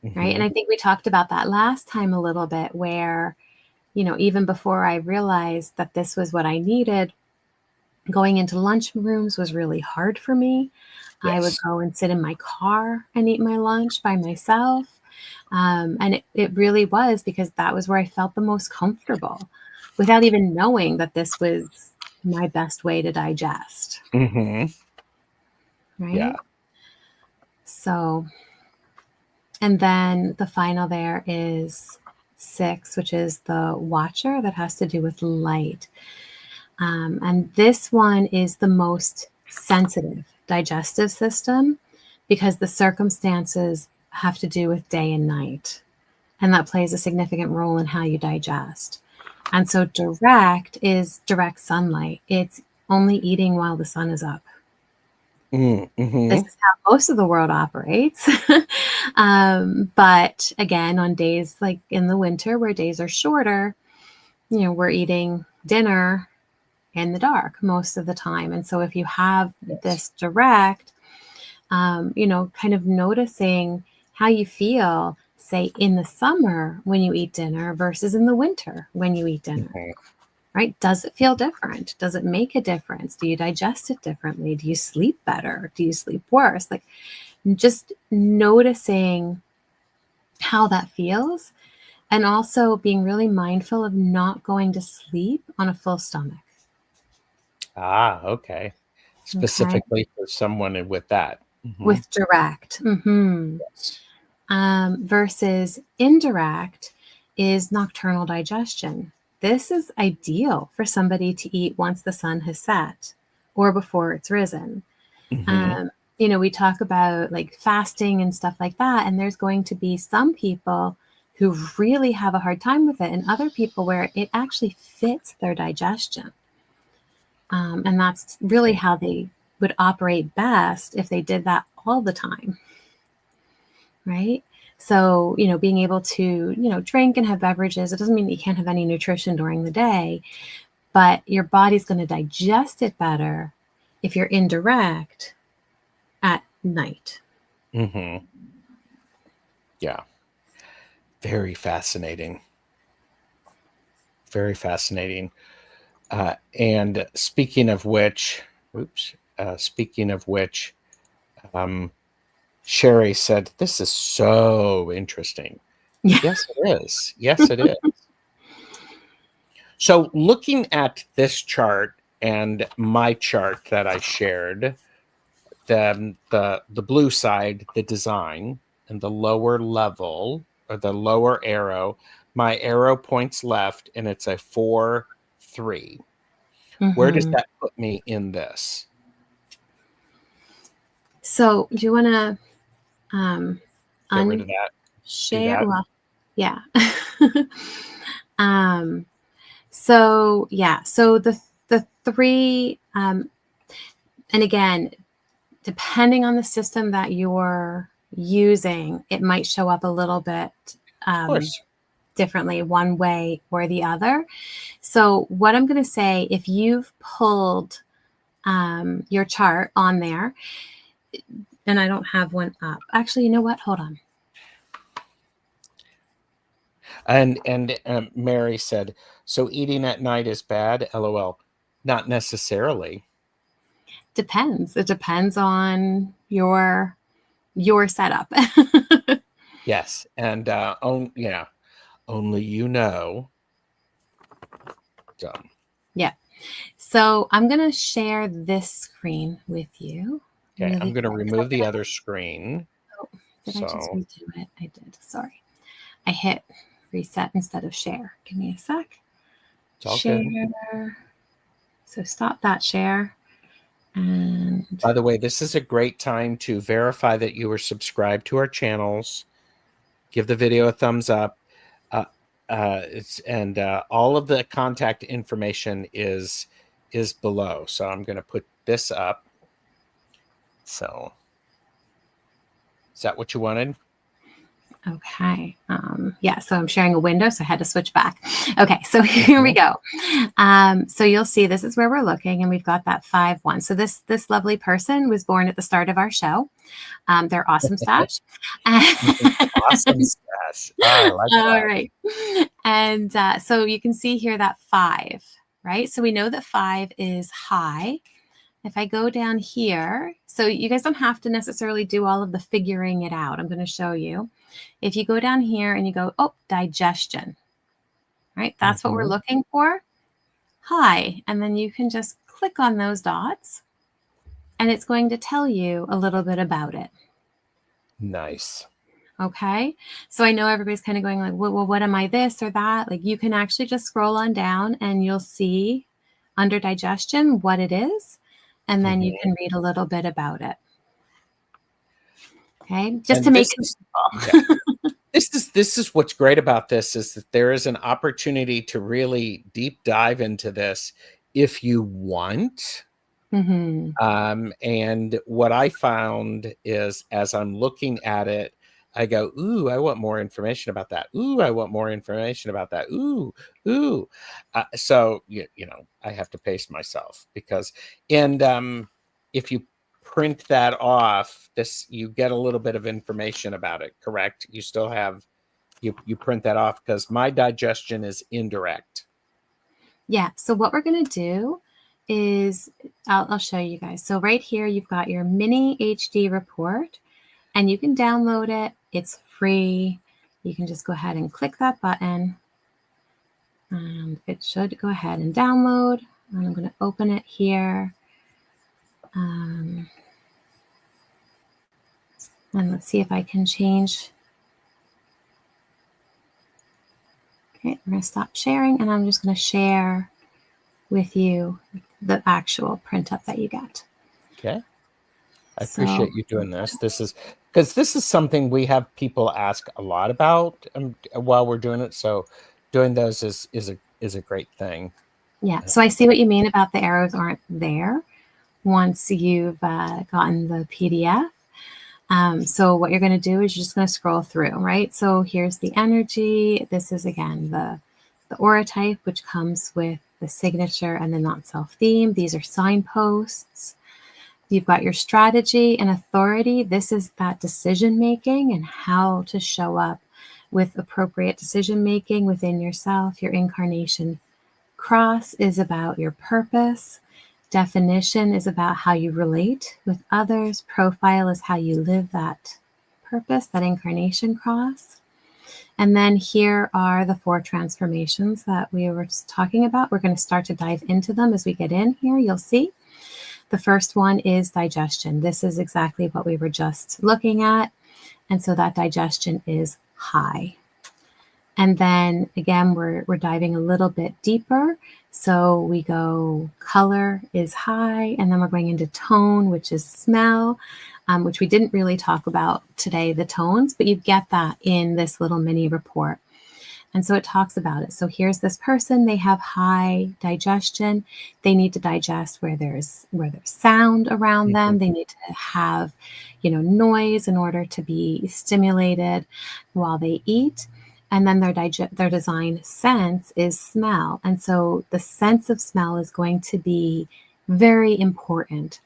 Right. And I think we talked about that last time a little bit, where, even before I realized that this was what I needed, going into lunch rooms was really hard for me. Yes. I would go and sit in my car and eat my lunch by myself. And it really was because that was where I felt the most comfortable, without even knowing that this was my best way to digest. Right? Yeah. So, and then the final there is 6, which is the watcher, that has to do with light. And this one is the most sensitive digestive system because the circumstances have to do with day and night. And that plays a significant role in how you digest. And so direct is direct sunlight. It's only eating while the sun is up. Mm-hmm. This is how most of the world operates. But again, on days like in the winter where days are shorter, we're eating dinner in the dark most of the time. And so if you have this direct, kind of noticing how you feel, say in the summer when you eat dinner versus in the winter when you eat dinner. Mm-hmm. Right? Does it feel different? Does it make a difference? Do you digest it differently? Do you sleep better? Do you sleep worse? Like just noticing how that feels, and also being really mindful of not going to sleep on a full stomach. Ah, okay. Okay. Specifically for someone with that. Mm-hmm. With direct. Yes. Versus indirect is nocturnal digestion. This is ideal for somebody to eat once the sun has set or before it's risen. Mm-hmm. We talk about like fasting and stuff like that, and there's going to be some people who really have a hard time with it, and other people where it actually fits their digestion. And that's really how they would operate best if they did that all the time. Right? So, being able to, drink and have beverages, it doesn't mean that you can't have any nutrition during the day, but your body's going to digest it better if you're indirect at night. Mm-hmm. Yeah. Very fascinating. Very fascinating. And speaking of which, Sherry said, "This is so interesting." Yeah. Yes, it is. Yes, it is. So looking at this chart and my chart that I shared, the blue side, the design, and the lower level or the lower arrow, my arrow points left and it's a 4-3. Where does that put me in this? So do you want to Get rid of that. Do unshare? that. Well, yeah. So yeah, so the three, and again, depending on the system that you're using, it might show up a little bit Of course. differently one way or the other. So what I'm going to say, if you've pulled your chart on there, and I don't have one up. Actually, you know what? Hold on. And Mary said, "So eating at night is bad?" LOL. Not necessarily. Depends. It depends on your setup. Yes, and only you know. So. Yeah. So I'm going to share this screen with you. Okay, Really I'm going to quick. remove the other screen. Oh, did I just redo it? I did. Sorry. I hit reset instead of share. Give me a sec. It's all Share. good. So stop that share. And by the way, this is a great time to verify that you are subscribed to our channels. Give the video a thumbs up. All of the contact information is below. So I'm going to put this up. So is that what you wanted? okay. Yeah, so I'm sharing a window, so I had to switch back. Okay, so here we go. So you'll see this is where we're looking, and we've got that 5-1. So this lovely person was born at the start of our show. They're awesome stash. Awesome stash. I like that. All right. And so you can see here that 5, right? So we know that 5 is high. If I go down here, so you guys don't have to necessarily do all of the figuring it out. I'm going to show you. If you go down here and you go, oh, digestion, right? That's what we're looking for. High. And then you can just click on those dots and it's going to tell you a little bit about it. Nice. Okay. So I know everybody's kind of going like, well, what am I, this or that? Like you can actually just scroll on down and you'll see under digestion what it is. And then you can read a little bit about it. Okay. Just to make it simple. Yeah. This is what's great about this is that there is an opportunity to really deep dive into this if you want. Mm-hmm. And what I found is, as I'm looking at it, I go, ooh, I want more information about that. Ooh, I want more information about that. Ooh, ooh. So, I have to pace myself because, and if you print that off, you get a little bit of information about it, correct? You still have, you print that off because my digestion is indirect. Yeah. So what we're going to do is I'll show you guys. So right here, you've got your mini HD report and you can download it. It's free. You can just go ahead and click that button. And it should go ahead and download. And I'm going to open it here. And let's see if I can change. Okay, we're going to stop sharing and I'm just going to share with you the actual print up that you get. Okay. I appreciate you doing this. This is something we have people ask a lot about while we're doing it. So doing those is a great thing. Yeah. So I see what you mean about the arrows aren't there once you've gotten the PDF. So what you're going to do is you're just going to scroll through, right? So here's the energy. This is, again, the aura type, which comes with the signature and the not self theme. These are signposts. You've got your strategy and authority. This is that decision making and how to show up with appropriate decision making within yourself. Your incarnation cross is about your purpose. Definition is about how you relate with others. Profile is how you live that purpose, that incarnation cross. And then here are the 4 transformations that we were just talking about. We're going to start to dive into them as we get in here. You'll see. The first one is digestion. This is exactly what we were just looking at. And so that digestion is high. And then again, we're diving a little bit deeper. So we go color is high, and then we're going into tone, which is smell, which we didn't really talk about today, the tones, but you get that in this little mini report. And so it talks about it. So here's this person, they have high digestion. They need to digest where there's sound around them. They need to have, noise in order to be stimulated while they eat. And then their design sense is smell. And so the sense of smell is going to be very important.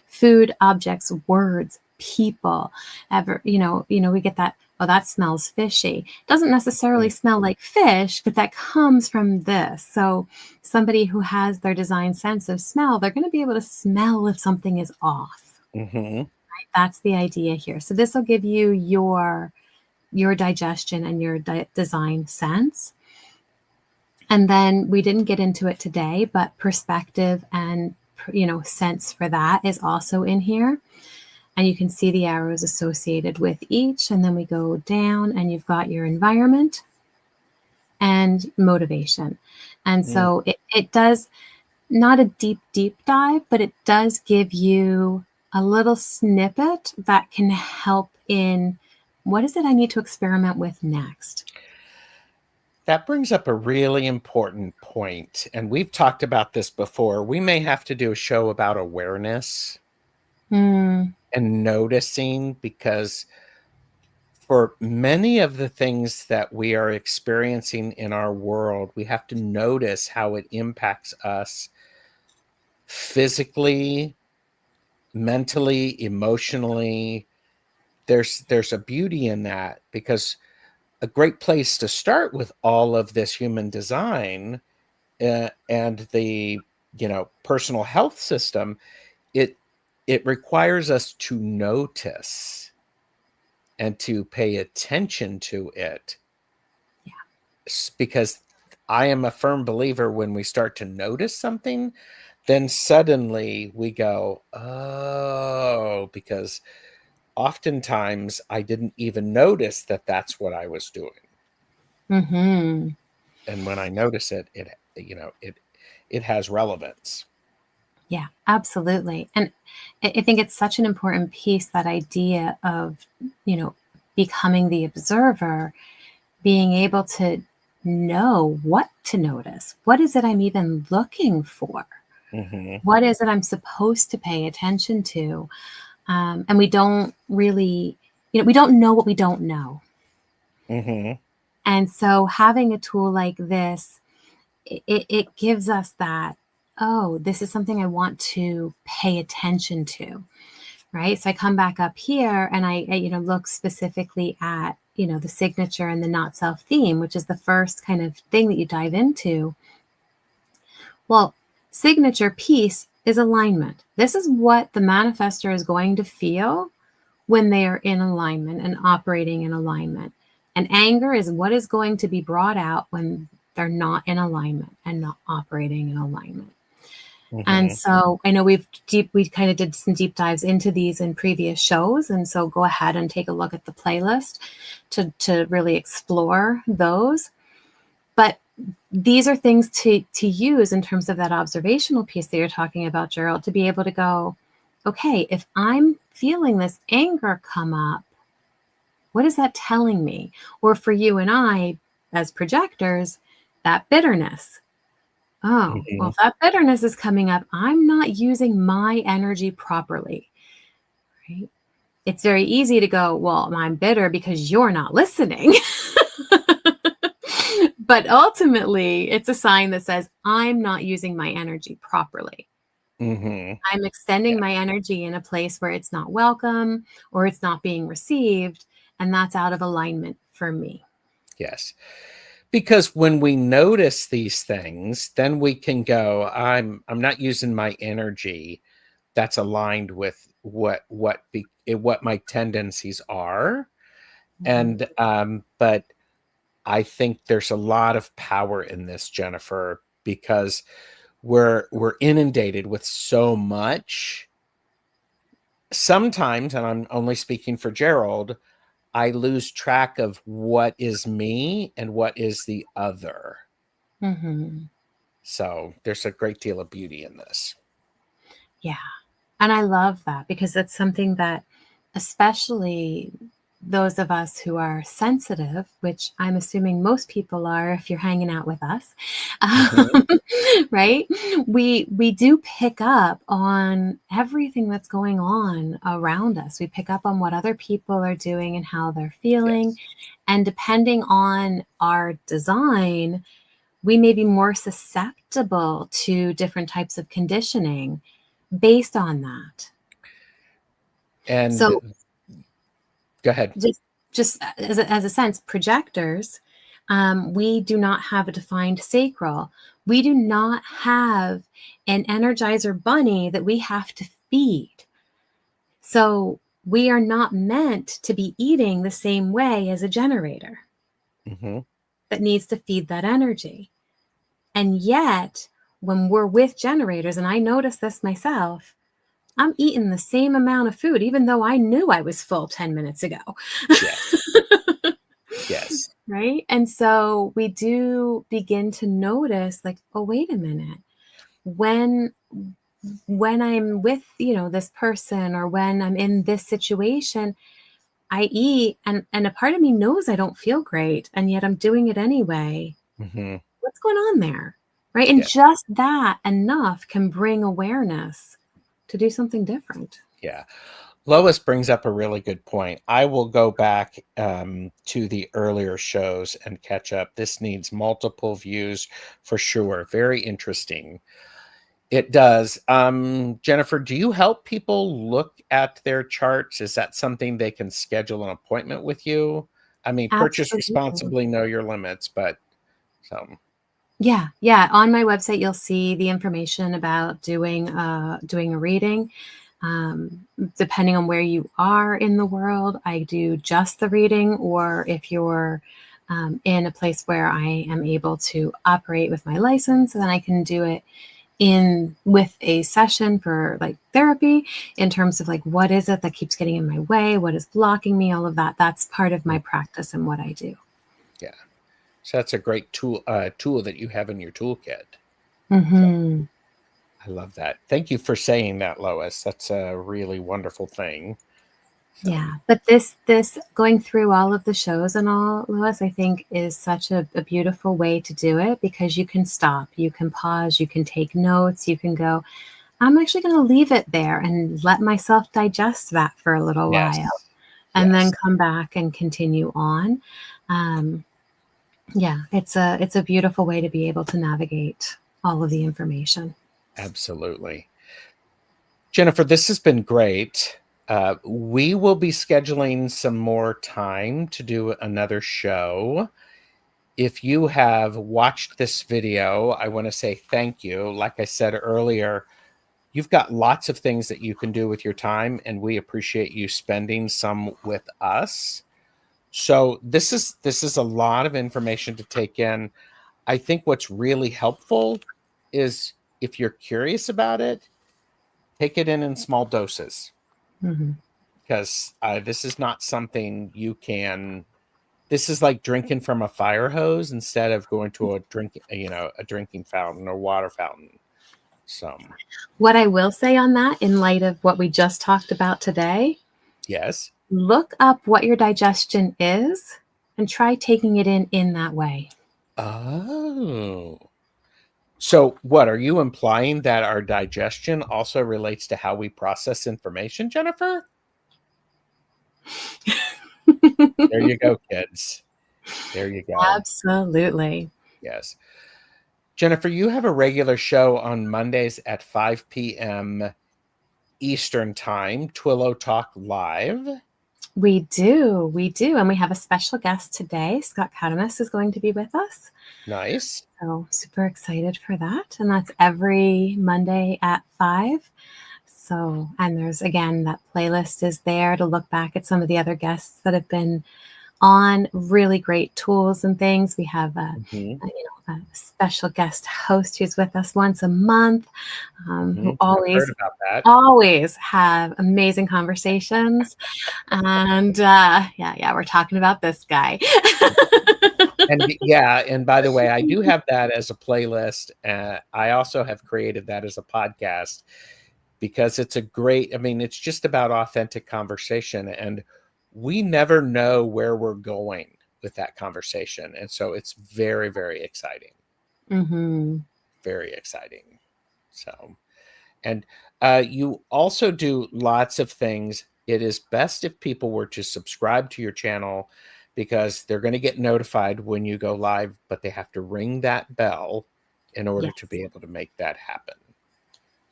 Food, objects, words, people, we get that, oh, that smells fishy. Doesn't necessarily smell like fish, but that comes from this. So somebody who has their design sense of smell, they're going to be able to smell if something is off. Right? That's the idea here. So this will give you your digestion and your design sense. And then we didn't get into it today, but perspective and, sense for that is also in here. And you can see the arrows associated with each. And then we go down and you've got your environment and motivation. And so it does not a deep dive, but it does give you a little snippet that can help in what is it I need to experiment with next. That brings up a really important point. And we've talked about this before. We may have to do a show about awareness and noticing, because for many of the things that we are experiencing in our world, we have to notice how it impacts us physically, mentally, emotionally. There's a beauty in that, because a great place to start with all of this human design and the personal health system, it requires us to notice and to pay attention to it. Because I am a firm believer, when we start to notice something, then suddenly we go, oh, because oftentimes I didn't even notice that that's what I was doing. And when I notice it, it has relevance. Yeah, absolutely. And I think it's such an important piece, that idea of, becoming the observer, being able to know what to notice. What is it I'm even looking for? Mm-hmm. What is it I'm supposed to pay attention to? And we don't really, we don't know what we don't know. Mm-hmm. And so having a tool like this, it gives us that, oh, this is something I want to pay attention to, right? So I come back up here and I look specifically at, the signature and the not self theme, which is the first kind of thing that you dive into. Well, signature piece is alignment. This is what the manifestor is going to feel when they are in alignment and operating in alignment. And anger is what is going to be brought out when they're not in alignment and not operating in alignment. And Mm-hmm. so I know we kind of did some deep dives into these in previous shows. And so go ahead and take a look at the playlist to really explore those. But these are things to use in terms of that observational piece that you're talking about, Gerald, to be able to go, okay, if I'm feeling this anger come up, what is that telling me? Or for you and I, as projectors, that bitterness. Oh, well, Mm-hmm. if that bitterness is coming up, I'm not using my energy properly, right? It's very easy to go, well, I'm bitter because you're not listening. But ultimately, it's a sign that says, I'm not using my energy properly. Mm-hmm. I'm extending my energy in a place where it's not welcome or it's not being received. And that's out of alignment for me. Yes. Because when we notice these things, then we can go, I'm not using my energy that's aligned with what my tendencies are. Mhm. And but I think there's a lot of power in this, Jennifer, because we're inundated with so much. Sometimes, and I'm only speaking for Gerald, I lose track of what is me and what is the other. Mhm. So there's a great deal of beauty in this. Yeah. And I love that because it's something that, especially those of us who are sensitive, which I'm assuming most people are if you're hanging out with us, Mhm. right? We do pick up on everything that's going on around us. We pick up on what other people are doing and how they're feeling. Yes. And depending on our design, we may be more susceptible to different types of conditioning based on that. And So go ahead. just as a sense, projectors, we do not have a defined sacral. We do not have an energizer bunny that we have to feed. So we are not meant to be eating the same way as a generator Mhm. that needs to feed that energy. And yet, when we're with generators, and I notice this myself, I'm eating the same amount of food, even though I knew I was full 10 minutes ago. Yes. Yes. Right. And so we do begin to notice, like, oh, wait a minute. When I'm with, this person, or when I'm in this situation, I eat and a part of me knows I don't feel great, and yet I'm doing it anyway. Mhm. What's going on there? Right. And Yeah. just that enough can bring awareness to do something different. Yeah. Lois brings up a really good point. I will go back to the earlier shows and catch up. This needs multiple views for sure. Very interesting. It does. Jennifer, do you help people look at their charts? Is that something they can schedule an appointment with you? I mean, purchase Absolutely. responsibly, know your limits, but so. Yeah, yeah. On my website, you'll see the information about doing a reading. Depending on where you are in the world, I do just the reading, or if you're in a place where I am able to operate with my license, then I can do it in with a session for like therapy, in terms of like, what is it that keeps getting in my way, what is blocking me, all of that. That's part of my practice and what I do. Yeah. So that's a great tool that you have in your toolkit. So Hmm. I love that. Thank you for saying that, Lois. That's a really wonderful thing. So, Yeah, but this going through all of the shows and all, Louis, I think is such a beautiful way to do it because you can stop, you can pause, you can take notes, you can go, I'm actually going to leave it there and let myself digest that for a little while yes, and then yes, come back and continue on. Um, yeah, it's a beautiful way to be able to navigate all of the information. absolutely. Jennifer, this has been great. We will be scheduling some more time to do another show. If you have watched this video, I want to say thank you. Like I said earlier, you've got lots of things that you can do with your time, and we appreciate you spending some with us. So this is a lot of information to take in. I think what's really helpful is if you're curious about it, take it in small doses Mm-hmm. because this is not something you can. This is like drinking from a fire hose instead of going to a drinking fountain or water fountain. So, What I will say on that, in light of what we just talked about today, yes. look up what your digestion is and try taking it in that way. Oh. So, what are you implying that our digestion also relates to how we process information, Jennifer? There you go, kids. There you go. Absolutely. Yes. Jennifer, you have a regular show on Mondays at 5 p.m. Eastern Time, Twillo Talk Live. We do. We do. And we have a special guest today. Scott Cadamus is going to be with us. Nice. So super excited for that. And that's every Monday at 5. So, and there's again, that playlist is there to look back at some of the other guests that have been on, really great tools and things. We have Mhm, a special guest host who's with us once a month, who mhm. I've heard always about that. always have amazing conversations. And yeah, we're talking about this guy. And by the way, I do have that as a playlist. I also have created that as a podcast because it's a great, I mean, it's just about authentic conversation, and we never know where we're going with that conversation. And so it's very, very exciting. Hmm. Very exciting. So, and you also do lots of things. It is best if people were to subscribe to your channel because they're going to get notified when you go live, but they have to ring that bell in order to Yes, be able to make that happen.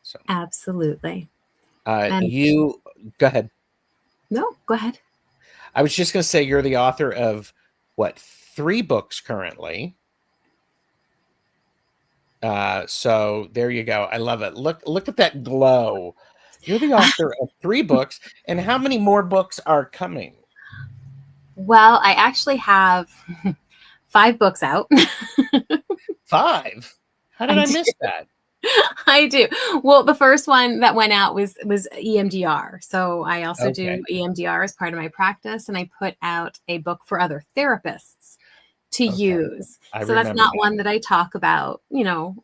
So, absolutely. And you go ahead. no, go ahead. I was just going to say you're the author of what, 3 books currently. So there you go. I love it. Look at that glow. You're the author of 3 books, and how many more books are coming? Well, I actually have 5 books out. 5. How did I I do. miss that? I do. Well, the first one that went out was EMDR. So I also Okay, do EMDR as part of my practice, and I put out a book for other therapists to okay. use. I So that's remember not that. one that I talk about,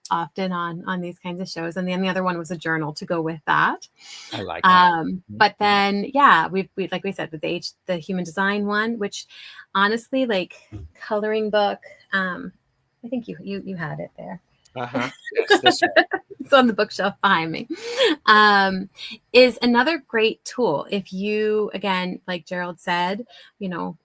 often on these kinds of shows. And then the other one was a journal to go with that. I like that. Mhm. But then, yeah, we like we said with the human design one, which honestly, like coloring book, I think you had it there. Uh-huh. Yes, this one. It's on the bookshelf behind me. Is another great tool. If you, again, like Gerald said,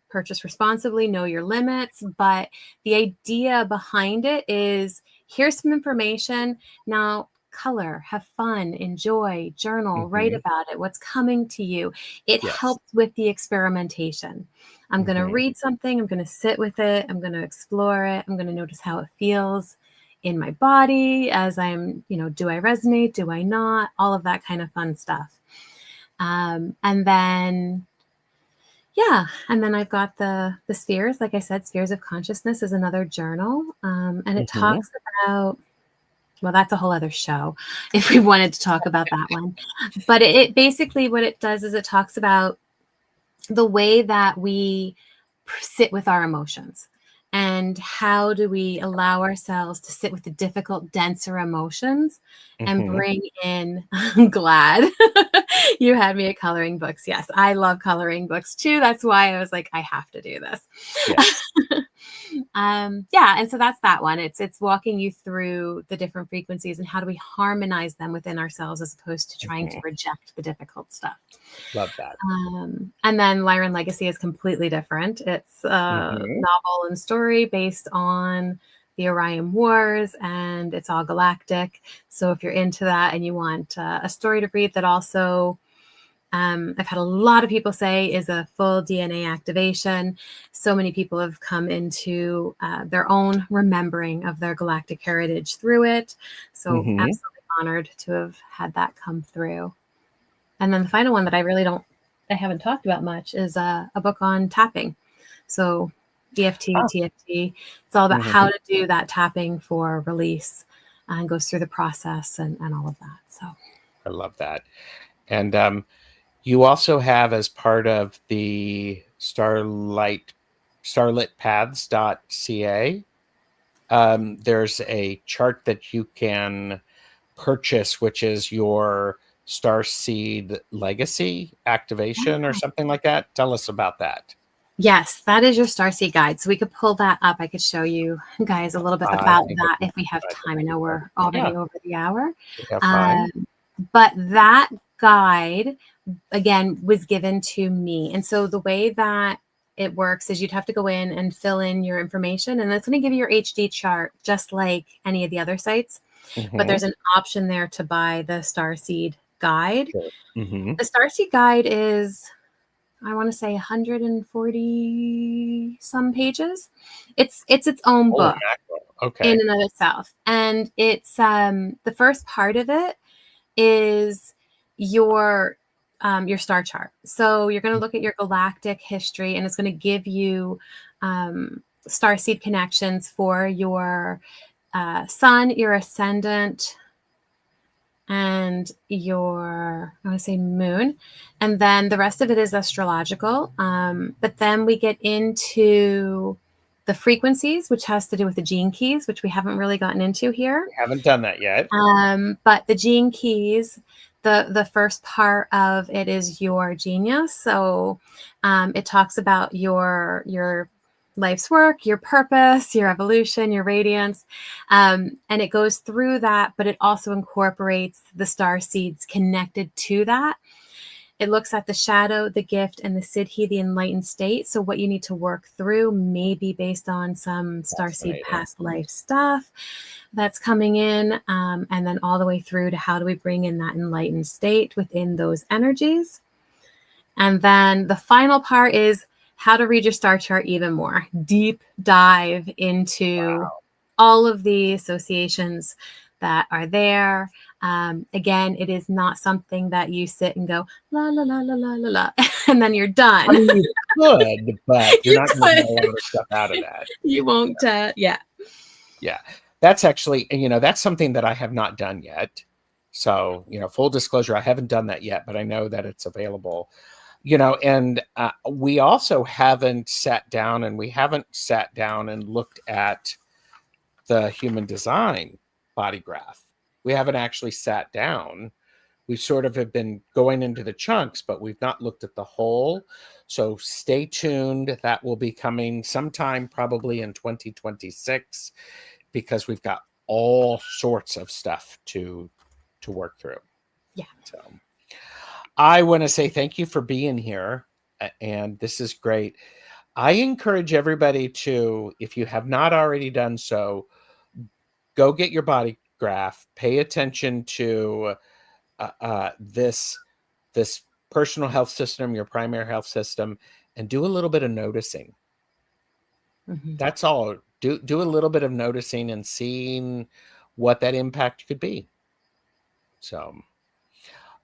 purchase responsibly, know your limits. But the idea behind it is here's some information. Now, color, have fun, enjoy, journal, write Mhm. about it, what's coming to you. It Yes. helps with the experimentation. I'm going to Mhm. read something, I'm going to sit with it, I'm going to explore it, I'm going to notice how it feels in my body as I'm, do I resonate? Do I not? All of that kind of fun stuff. And then, yeah, and then I've got the spheres. Like I said, spheres of consciousness is another journal, and it Mhm. talks about. Well, that's a whole other show if we wanted to talk about that one. But it basically what it does is it talks about the way that we sit with our emotions. and how do we allow ourselves to sit with the difficult, denser emotions and bring in glad you had me at coloring books. Yes, I love coloring books too. That's why I was like, I have to do this. Yes. Yeah, and so that's that one. It's walking you through the different frequencies and how do we harmonize them within ourselves as opposed to trying to reject the difficult stuff. Love that. And then Lyran Legacy is completely different. It's a novel and story based on the Orion Wars, and it's all galactic. So if you're into that and you want a story to read that also, I've had a lot of people say is a full DNA activation. So many people have come into their own remembering of their galactic heritage through it. So absolutely honored to have had that come through. And then the final one that I haven't talked about much is a book on tapping. So EFT, TFT, it's all about how to do that tapping for release and goes through the process and all of that. So I love that. And you also have, as part of the starlitpaths.ca, there's a chart that you can purchase, which is your Starseed Legacy activation or something like that. Tell us about that. yes, that is your Starseed guide. So we could pull that up. I could show you guys a little bit about that if we have time. I know we're already over the hour. We have time. But that guide, again, was given to me. And so the way that it works is you'd have to go in and fill in your information, and it's going to give you your HD chart, just like any of the other sites. But there's an option there to buy the Starseed guide. The Starseed guide is, I want to say, 140 some pages. It's its own book in and of itself. And it's the first part of it is your star chart. So you're going to look at your galactic history, and it's going to give you starseed connections for your sun, your ascendant, and your, I want to say, moon. And then the rest of it is astrological. But then we get into the frequencies, which has to do with the gene keys, which we haven't really gotten into here. We haven't done that yet. But the gene keys, the first part of it is your genius. So it talks about your life's work, your purpose, your evolution, your radiance. And it goes through that, but it also incorporates the star seeds connected to that. It looks at the shadow, the gift, and the Siddhi, the enlightened state. So what you need to work through may be based on some starseed past life stuff that's coming in, and then all the way through to how do we bring in that enlightened state within those energies. And then the final part is how to read your star chart even more. Deep dive into all of the associations that are there. Again, it is not something that you sit and go, la, la, la, la, la, la, la, and then you're done. I mean, you could, but you're not going to get a lot of stuff out of that. You won't, yeah. That's actually, that's something that I have not done yet. So, full disclosure, I haven't done that yet, but I know that it's available. And we also haven't sat down and looked at the Human Design body graph. We haven't actually sat down. We sort of have been going into the chunks, but we've not looked at the whole. So stay tuned. That will be coming sometime probably in 2026, because we've got all sorts of stuff to work through. Yeah. So I want to say thank you for being here, and this is great. I encourage everybody to, if you have not already done so, go get your body graph, pay attention to this personal health system, your primary health system, and do a little bit of noticing. That's all. Do a little bit of noticing and seeing what that impact could be. So,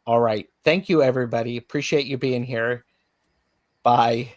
all right. Thank you, everybody. Appreciate you being here. Bye.